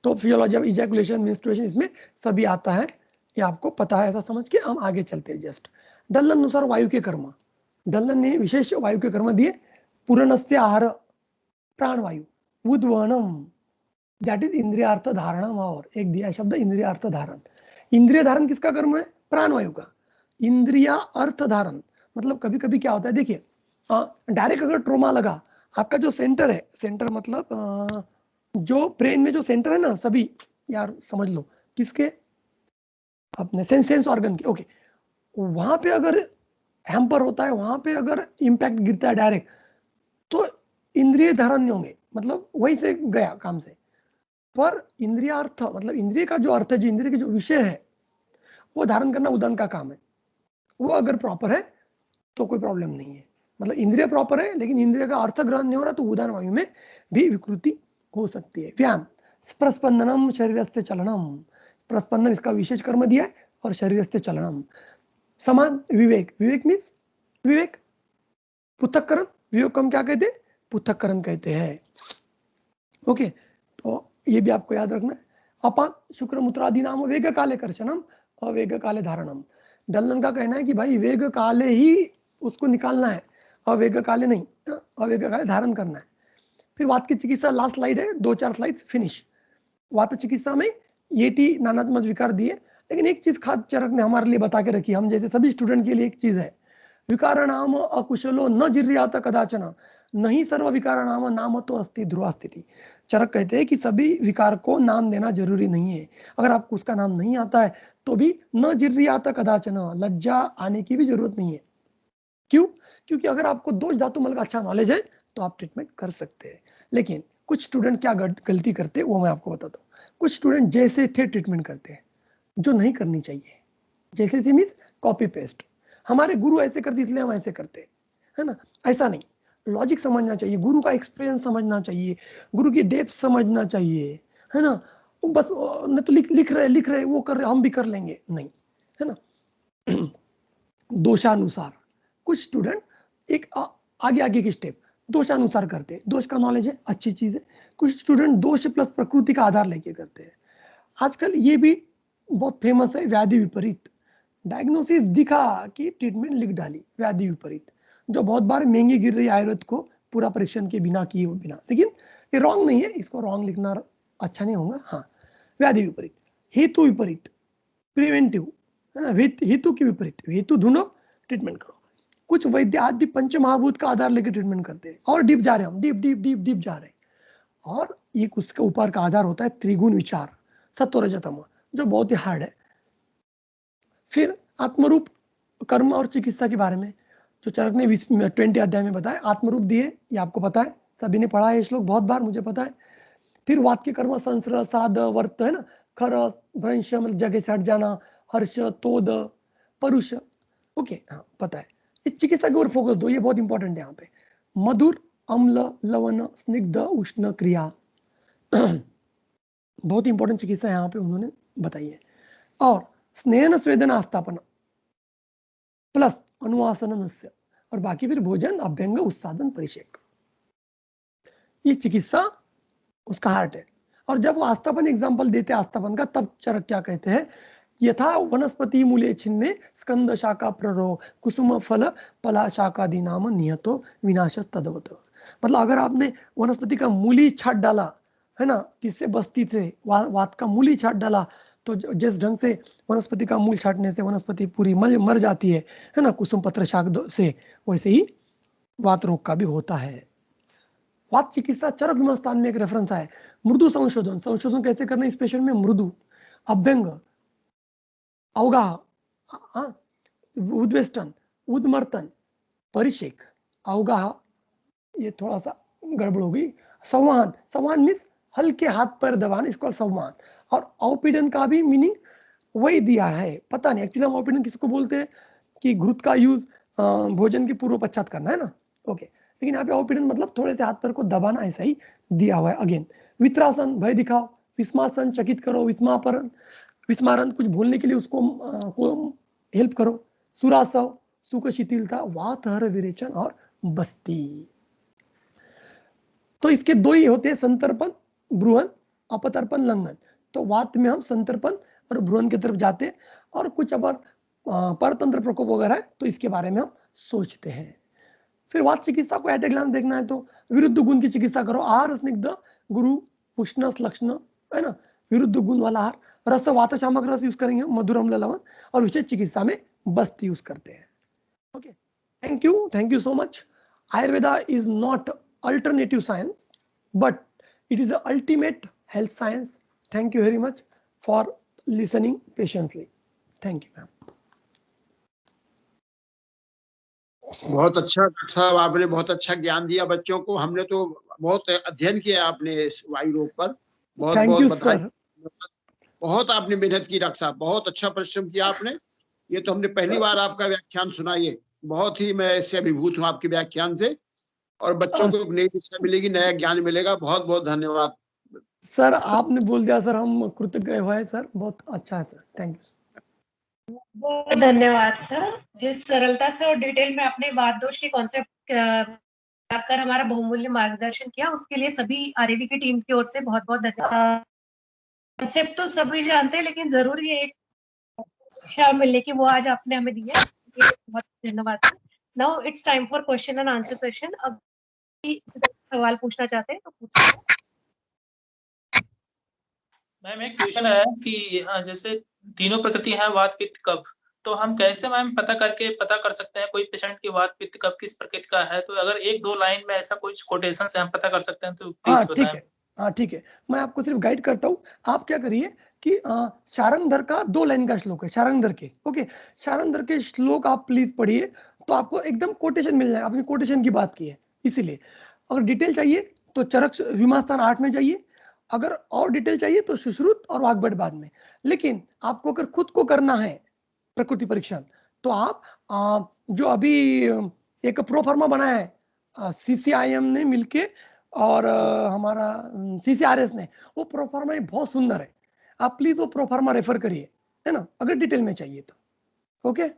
तो फिजियोलॉजी ऑफ इजैकुलेशन, मेंस्ट्रुएशन, इसमें सभी आता है, ये आपको पता है। ऐसा समझ के हम आगे चलते हैं। जस्ट डल्लन अनुसार वायु के कर्म, डल्लन ने विशेष वायु के कर्म दिए। पूर्णस्य आहार प्राणवायु, उद्वहनम दैट इज इंद्रियार्थ धारणम, और एक दिया शब्द इंद्रियार्थ धारण। इंद्रिय धारण किसका कर्म है, प्राणवायु का। इंद्रिया अर्थ धारण मतलब कभी कभी क्या होता है, देखिए डायरेक्ट अगर ट्रोमा लगा, आपका जो सेंटर है, सेंटर मतलब जो ब्रेन में जो सेंटर है ना, सभी यार समझ लो किसके, अपने सेंस ऑर्गन के, ओके, वहां पे अगर हैम्पर होता है, वहां पे अगर इंपैक्ट गिरता है डायरेक्ट, तो इंद्रिय धारण नहीं होंगे, मतलब वहीं से गया काम से। पर इंद्रियार्थ मतलब इंद्रिय का जो अर्थ है, जो इंद्रिय का जो विषय है, वो धारण करना उदान का काम है। वो अगर प्रॉपर है तो कोई प्रॉब्लम नहीं है। मतलब इंद्रिय प्रॉपर है लेकिन इंद्रिय का अर्थ ग्रहण नहीं हो रहा, तो उदान वायु में भी विकृति हो सकती है। व्यान, प्रस्पंदनम शरीर से चलनम, प्रस्पंदन इसका विशेष कर्म दिया है, और शरीर से चलनम। समान विवेक, विवेक मीन्स विवेक, पृथक्करण, विवेक हम क्या कहते हैं, पृथक्करण कहते हैं। ओके, तो ये भी आपको याद रखना है। अपान, शुक्र मूत्रादि नाम वेग काले कर्षणम अवेग काले धारणम। डल्लन का कहना है कि भाई वेग काले ही उसको निकालना है, अवेग काले नहीं, अवेग काले धारण करना है। फिर वात की चिकित्सा, लास्ट स्लाइड है, 2-4 स्लाइड्स फिनिश। वात चिकित्सा में येटी नानात्मक विकार दिए, लेकिन एक चीज खाद चरक ने हमारे लिए बता के रखी, हम जैसे सभी स्टूडेंट के लिए एक चीज है, विकाराणाम अकुशलो न जिर्यात कदाचन, नहीं सर्व विकाराणाम नाम तो अस्ति ध्रुवा स्थिति। चरक कहते हैं कि सभी विकार को नाम देना जरूरी नहीं है। अगर आपको उसका नाम नहीं आता है तो भी न जिर्यात कदाचन, लज्जा आने की भी जरूरत नहीं है। क्यों? क्योंकि अगर आपको दोष धातु मल का अच्छा नॉलेज है तो आप ट्रीटमेंट कर सकते हैं। लेकिन कुछ स्टूडेंट क्या गलती करते हैं वो मैं आपको बताता हूँ। कुछ स्टूडेंट जैसे थे ट्रीटमेंट करते हैं, जो नहीं करनी चाहिए। जैसे सी मीन्स कॉपी पेस्ट, हमारे गुरु ऐसे करते इसलिए हम ऐसे करते, है ना, ऐसा नहीं। लॉजिक समझना चाहिए, गुरु का एक्सपीरियंस समझना चाहिए, गुरु की डेप्थ समझना चाहिए, है ना। बस न तो लिख रहे वो कर रहे हम भी कर लेंगे, नहीं, है ना। दोषानुसार कुछ स्टूडेंट एक आगे की स्टेप दोषानुसार करते हैं। दोष का नॉलेज है, अच्छी चीज है। कुछ स्टूडेंट दोष प्लस प्रकृति का आधार लेके करते हैं। आजकल ये भी बहुत फेमस है, व्याधि विपरीत। डायग्नोसिस दिखा कि ट्रीटमेंट लिख डाली, व्याधि विपरीत, जो बहुत बार महंगी गिर रही है आयुर्वेद को पूरा परीक्षण के बिना किए बिना। लेकिन ये रॉन्ग नहीं है, इसको रॉन्ग लिखना अच्छा नहीं होगा। हाँ, व्याधि विपरीत, हेतु विपरीत, प्रिवेंटिव, है ना, हेतु के विपरीत, हेतु ढूंढो, ट्रीटमेंट करो। कुछ वैद्य आज भी पंचमहाभूत का आधार लेकर ट्रीटमेंट करते हैं, और डीप जा रहे हैं हम, डीप डीप डीप डीप जा रहे हैं। और एक उसके ऊपर का आधार होता है त्रिगुण विचार, सत्व रज तम, जो बहुत ही हार्ड है। फिर आत्मरूप कर्म और चिकित्सा के बारे में जो चरक ने 20 अध्याय में बताया, आत्मरूप दिए, ये आपको पता है, सभी ने पढ़ा है ये श्लोक बहुत बार, मुझे पता है। फिर वाक्य कर्म संस्र साध वर्त, है ना, खर भ्रंश मतलब जगह से हट जाना, हर्ष तोद परुष, ओके, हाँ पता है। इस चिकित्सा के ऊपर फोकस दो, ये बहुत इंपॉर्टेंट है यहाँ पे। मधुर, अम्ल, लवण, स्निग्ध, उष्ण क्रिया बहुत इंपॉर्टेंट चिकित्सा यहाँ पे उन्होंने बताई है। और स्नेहन स्वेदन आस्थापन प्लस अनुवासन नस्य, और बाकी फिर भोजन, अभ्यंग, उत्सादन, परिषेक, ये चिकित्सा उसका हार्ट है। और जब वो आस्थापन एग्जाम्पल देते हैं आस्थापन का, तब चरक क्या कहते हैं, यथा वनस्पति मूले छिन्ने स्कंद शाखा प्ररो कुसुम फल पला शाकादि नाम नियतो विनाश तदवत। मतलब अगर आपने वनस्पति का मूल ही छाट डाला, है ना, किससे, बस्ती से, वात का मूल ही छाट डाला, तो जिस ढंग से वनस्पति का मूल छाटने से वनस्पति पूरी मर जाती है ना, कुसुम पत्र शाक से, वैसे ही वात रोग का भी होता है। वात चिकित्सा चरक स्थान में एक रेफरेंस है। मृदु संशोधन, संशोधन कैसे करना है इस पेशेंट में, मृदु, अभ्यंग, अवगाह, उद्वेष्टन, उद्मर्तन, परिषेक, अवगाह, ये थोड़ा सा गड़बड़ हो गई, संवाहन, संवाहन मीन्स हल्के हाथ पर दबाना, इसको संवाहन। और अवपीड़न का भी मीनिंग वही दिया है, पता नहीं एक्चुअली हम अवपीड़न किसको बोलते हैं, कि घृत का यूज भोजन के पूर्व पश्चात करना है ना, ओके, लेकिन यहाँ पे अवपीड़न मतलब थोड़े से हाथ पैर को दबाना, ऐसा ही दिया हुआ है। अगेन वित्रासन, भय दिखाओ, विस्मासन, चकित करो, विस्मापरण, विस्मारण, कुछ भूलने के लिए उसको को हेल्प करो, सुरासव, सुख शिथिलता, वातहर विरेचन और बस्ती। तो इसके दो ही होते हैं, संतर्पण, ब्रुहन, अपतर्पण, लंघन। तो वात में हम संतर्पण और ब्रुहन की तरफ जाते हैं, और कुछ अगर परतंत्र प्रकोप वगैरह है तो इसके बारे में हम सोचते हैं। फिर वात चिकित्सा को एट ए ग्लांस देखना है तो विरुद्ध गुण की चिकित्सा करो, आहार स्निग्ध गुरु उष्ण लक्षण, है ना, विरुद्ध गुण वाला आहार, रस वात शामक रस यूज करेंगे, मधुर अम्ल लवण, और विशेष चिकित्सा में बस्त यूज करते हैं। Okay, thank you so much. Ayurveda is not alternative science, but it is the ultimate health science. Thank you very much for listening patiently. Thank you, ma'am. बहुत अच्छा डॉक्टर साहब, आपने बहुत अच्छा ज्ञान दिया बच्चों को। हमने तो बहुत अध्ययन किया आपने इस वायु रोग पर, बहुत Thank बहुत you, बधाई। sir. बहुत आपने मेहनत की डॉक्टर साहब, बहुत अच्छा परिश्रम किया आपने। ये तो हमने पहली बार आपका व्याख्यान सुना, ये बहुत ही मैं इससे अभिभूत हूँ आपके व्याख्यान से, और बच्चों को नई दिशा मिलेगी, नया ज्ञान मिलेगा। बहुत बहुत धन्यवाद सर, आपने बोल दिया सर, हम कृतज्ञ हुए सर, बहुत अच्छा है सर, थैंक यू। बहुत धन्यवाद सर, जिस सरलता से और डिटेल में आपने वात दोष के कॉन्सेप्ट कर हमारा बहुमूल्य मार्गदर्शन किया, उसके लिए सभी आरएवी की टीम की ओर से बहुत बहुत धन्यवाद। कॉन्सेप्ट तो सभी जानते हैं, लेकिन जरूरी है एक शिक्षा मिलने की, वो आज आपने हमें दी है, बहुत धन्यवाद। Now it's time for question and answer session. अब सवाल पूछना चाहते हैं तो पूछ सकते हैं। मैम एक क्वेश्चन है कि जैसे तीनों प्रकृति है, वात पित्त कफ, तो हम कैसे मैम पता कर सकते हैं कोई पेशेंट की वात पित्त कफ किस प्रकृति का है? तो अगर एक दो लाइन में ऐसा कुछ कोटेशन से हम पता कर सकते हैं तो प्लीज ठीक बताएं। है, हाँ ठीक है, मैं आपको सिर्फ गाइड करता हूँ। आप क्या करिए कि शारंगधर का 2 लाइन का श्लोक है, शारंगधर के, ओके, शारंगधर के श्लोक आप प्लीज पढ़िए, तो आपको एकदम कोटेशन मिल जाएगा। आपने कोटेशन की बात की है, इसीलिए अगर डिटेल चाहिए तो चरक विमास्थान 8 में जाइए, अगर और डिटेल चाहिए तो सुश्रुत और वाग्भट बाद में। लेकिन आपको अगर खुद को करना है प्रकृति परीक्षण, तो आप जो अभी एक प्रोफार्मा बनाया है CCIM ने मिलके और हमारा CCRS ने, वो प्रोफार्मा बहुत सुंदर है, आप प्लीज वो प्रोफार्मा रेफर करिए, है ना, अगर डिटेल में चाहिए तो। ओके,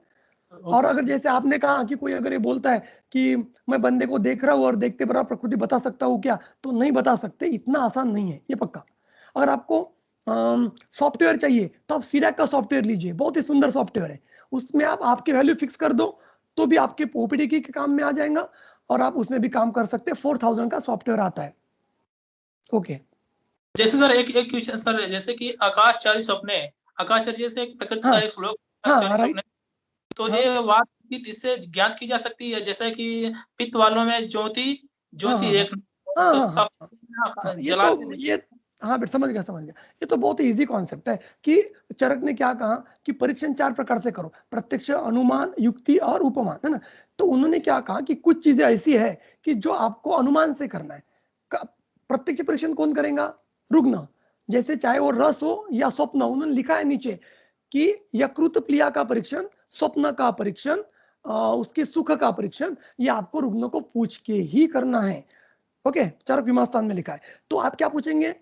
और अगर जैसे आपने कहा कि कोई अगर ये बोलता है कि मैं बंदे को देख रहा हूँ और देखते बराबर प्रकृति बता सकता हूँ क्या, तो नहीं बता सकते, इतना आसान नहीं है ये, पक्का। अगर आपको सॉफ्टवेयर चाहिए तो आप सीडैक का सॉफ्टवेयर लीजिए, बहुत ही सुंदर सॉफ्टवेयर है, उसमें आप आपकी वैल्यू फिक्स कर दो तो भी आपके ओपीडी के काम में आ जाएगा, और आप उसमें भी काम कर सकते हैं। 4000 का सॉफ्टवेयर आता है। ओके, जैसे सर एक क्वेश्चन सर, जैसे कि आकाशचारी स्वप्ने, आकाशचारी जैसे एक प्रकृति का एक श्लोक हाँ, चौनी right. स्वप्न, तो हाँ। ये वात पित्त इससे ज्ञात की जा सकती है, जैसे कि पित्त वालों में ज्योति हाँ, एक हाँ, तो हाँ, हाँ, ये जला तो से ये हाँ बेटा समझ गया। ये तो बहुत इजी कॉन्सेप्ट है कि चरक ने क्या कहा कि परीक्षण 4 प्रकार से करो, प्रत्यक्ष, अनुमान, युक्ति और उपमान, है ना। तो उन्होंने क्या कहा कि कुछ चीजें ऐसी है कि जो आपको अनुमान से करना है। प्रत्यक्ष परीक्षण कौन करेगा? रुग्ण। जैसे चाहे वो रस हो या स्वप्न, उन्होंने लिखा है नीचे कि यकृत प्लिया का परीक्षण, स्वप्न का परीक्षण, उसके सुख का परीक्षण, ये आपको रुग्ण को पूछ के ही करना है। ओके, चरक विमास्थान में लिखा है। तो आप क्या पूछेंगे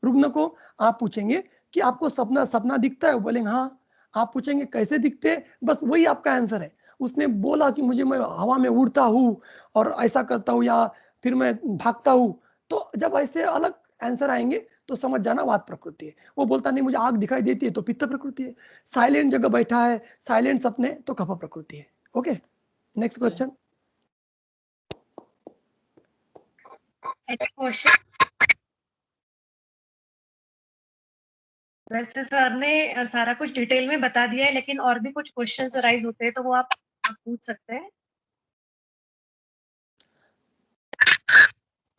रुग्ण को? आप पूछेंगे कि आपको सपना दिखता है? बोलेंगे हाँ। आप पूछेंगे कैसे दिखते हैं? बस वही आपका आंसर है। उसने बोला कि मैं हवा में उड़ता हूँ और ऐसा करता हूँ या फिर मैं भागता हूँ, तो जब ऐसे अलग आंसर आएंगे तो समझ जाना वात प्रकृति है। वो बोलता नहीं मुझे आग दिखाई देती है तो पित्त प्रकृति है, साइलेंट जगह बैठा है, साइलेंट सपने, तो कफ प्रकृति है। Okay, next question. वैसे सर ने सारा कुछ डिटेल में बता दिया है, लेकिन और भी कुछ क्वेश्चंस अराइज होते हैं तो वो आप पूछ सकते हैं।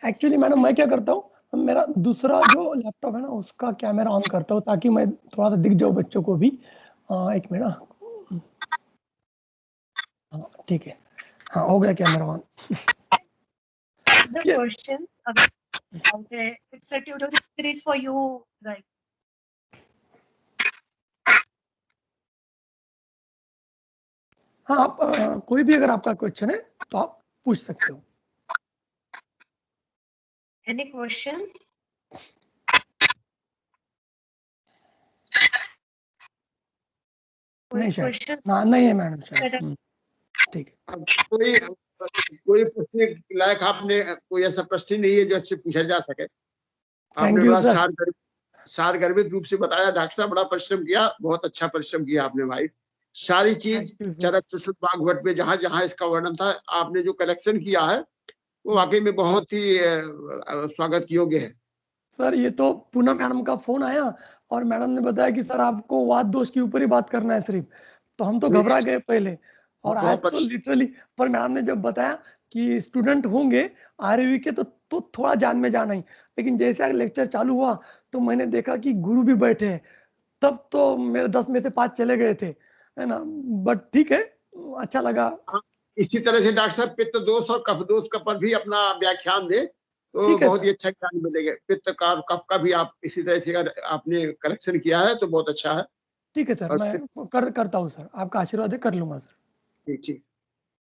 एक्चुअली मैडम मैं क्या करता हूँ, मेरा दूसरा जो लैपटॉप है ना उसका कैमरा ऑन करता हूँ ताकि मैं थोड़ा सा दिख जाऊँ बच्चों को भी। एक मिनट। हाँ ठीक है, हाँ हो गया camera on. The questions okay, it's a tutorial series for you guys. हाँ आप कोई भी अगर आपका क्वेश्चन है तो आप पूछ सकते हो। Any questions? नहीं शायद, क्वेश्चन हाँ नहीं है मैडम शायद। ठीक है। कोई पूछने लायक आपने कोई ऐसा प्रश्न नहीं है जो अच्छे पूछा जा सके? आपने you, बड़ा sir. सारगर्भित रूप से बताया। डॉक्टर साहब बड़ा परिश्रम किया, बहुत अच्छा परिश्रम किया आपने भाई। सारी चीज Thank you, sir. चरक सुश्रुत बागवट में जहां जहां इसका वर्णन था, आपने जो कलेक्शन किया है वो वाकई में बहुत ही स्वागत योग्य है। सर ये तो पूनम मैडम का फोन आया और मैडम ने बताया कि सर आपको वात दोष के ऊपर ही बात करना है सिर्फ, तो हम तो घबरा गए पहले। और आज बहुत तो लिटरली, पर मैडम ने जब बताया कि स्टूडेंट होंगे आरवी के तो थोड़ा जान में जाना ही, लेकिन जैसे लेक्चर चालू हुआ तो मैंने देखा कि गुरु भी बैठे हैं, तब तो मेरे 10 में से 5 चले गए थे, है ना। बट ठीक है, अच्छा लगा। इसी तरह से डॉक्टर साहब पित्त दोष और कफ दोष का पर भी अपना व्याख्यान दे तो ठीक है बहुत सर। ही अच्छा ज्ञान मिलेगा। पित्त का और कफ का भी आप इसी तरह से अगर आपने कलेक्शन किया है तो बहुत अच्छा है। ठीक है सर, और मैं करता हूँ सर, आपका आशीर्वाद है, कर लूंगा सर। ठीक।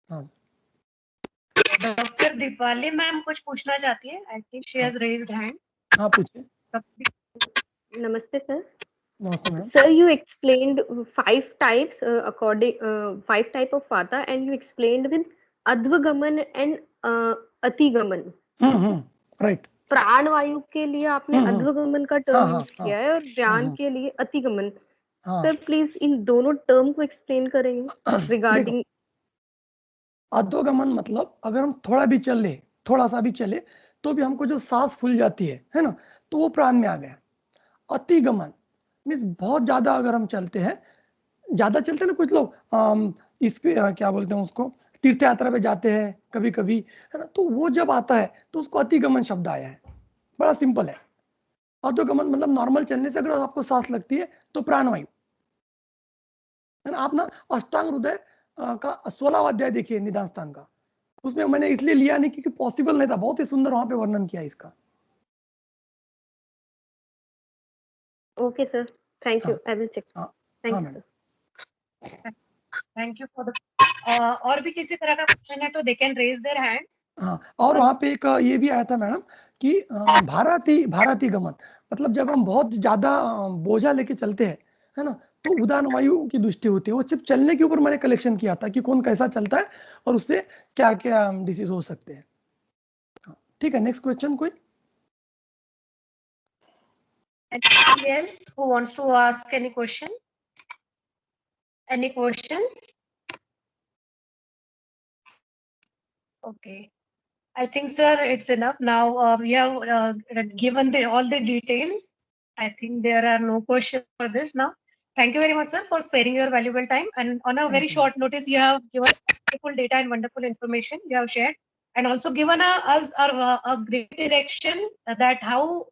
हाँ डॉक्टर दीपाली मैम कुछ पूछना चाहती है। I think she has raised hand. हाँ पूछिए। नमस्ते सर। नमस्ते madam. Sir, you explained 5 types according 5 type of vata, and you explained with advagaman and atigaman. Right. प्राण वायु के लिए आपने अध्वगमन का टर्म यूज किया है और व्यान के लिए अतिगमन। सर प्लीज इन दोनों टर्म को एक्सप्लेन करेंगे रिगार्डिंग। अध्वगमन मतलब अगर हम थोड़ा भी चले, थोड़ा सा भी चले तो भी हमको जो सांस फूल जाती है ना, तो वो प्राण में आ गया। अतिगमन मीन्स बहुत ज्यादा अगर हम चलते हैं, ज्यादा चलते हैं ना कुछ लोग, इस पे क्या बोलते हैं उसको, तीर्थ यात्रा पे जाते हैं कभी कभी, है ना, तो वो जब आता है तो उसको अतिगमन शब्द आया है। बड़ा सिंपल है। अध्वगमन मतलब नॉर्मल चलने से अगर आपको सांस लगती है तो प्राणवायु, है ना। आप ना अष्टांग हृदय का 16वां अध्याय देखिए निदान स्थान का, उसमें मैंने इसलिए लिया नहीं क्योंकि पॉसिबल नहीं था, बहुत ही सुंदर वहां पे वर्णन किया इसका। Okay sir, thank you, I will check. Thank you sir. Thank you for the और भी किसी तरह का क्वेश्चन है तो they can raise their hands. हाँ, और वहां पे एक ये भी आया था मैडम कि भारती गमन मतलब जब हम बहुत ज्यादा बोझा लेके चलते हैं, है ना, तो उदान वायु की दृष्टि होती है। वो सिर्फ चलने के ऊपर मैंने कलेक्शन किया था कि कौन कैसा चलता है और उससे क्या क्या डिसीज हो सकते हैं। ठीक है, नेक्स्ट क्वेश्चन कोई? Anybody else who wants to ask any question? Any questions? Okay. I think, sir, it's enough. Now we have given all the details. I think there are no questions for this now. Thank you very much, sir, for sparing your valuable time. And on a very short notice, you have given wonderful data and wonderful information you have shared, and also given us a great direction that how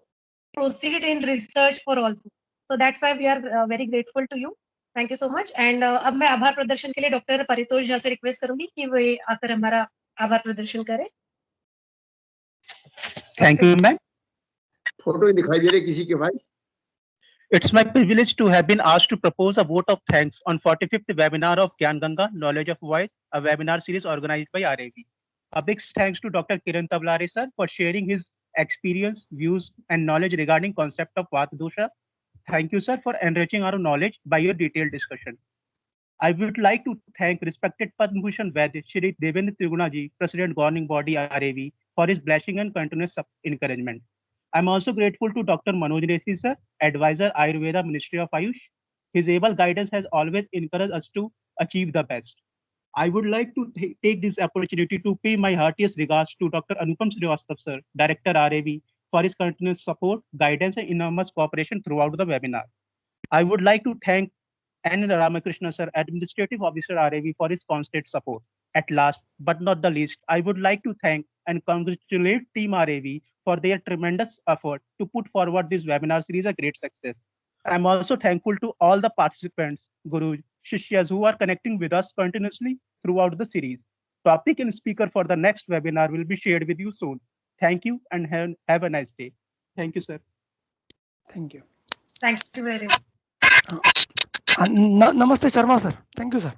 proceed in research for also. So that's why we are very grateful to you. Thank you so much. And अब मैं आभार प्रदर्शन के लिए doctor Paritosh Jha से request करूंगी कि वे आकर हमारा आभार प्रदर्शन करें. Thank you ma'am. फोटो ही दिखाई दे रहे किसी के भाई. It's my privilege to have been asked to propose a vote of thanks on 45th webinar of Gyan Ganga Knowledge of Voice, a webinar series organized by RAV. A big thanks to Dr. Kiran Tablare sir for sharing his experience, views, and knowledge regarding concept of Vata dosha. Thank you, sir, for enriching our knowledge by your detailed discussion. I would like to thank respected Padma Bhushan Vaidya Shri Devendra Triguna ji, President Governing Body RAV, for his blessing and continuous encouragement. I'm also grateful to Dr. Manoj Reshi sir, Advisor Ayurveda Ministry of Ayush. His able guidance has always encouraged us to achieve the best. I would like to take this opportunity to pay my heartiest regards to Dr. Anupam Srivastava sir, Director RAV, for his continuous support, guidance, and enormous cooperation throughout the webinar. I would like to thank N. Ramakrishna sir, Administrative Officer RAV, for his constant support. At last, but not the least, I would like to thank and congratulate Team RAV for their tremendous effort to put forward this webinar series a great success. I'm also thankful to all the participants, Gurus, Shishyas who are connecting with us continuously throughout the series. Topic and speaker for the next webinar will be shared with you soon. Thank you and have a nice day. Thank you, sir. Thank you. Thank you very much. Namaste Sharma sir. Thank you, sir.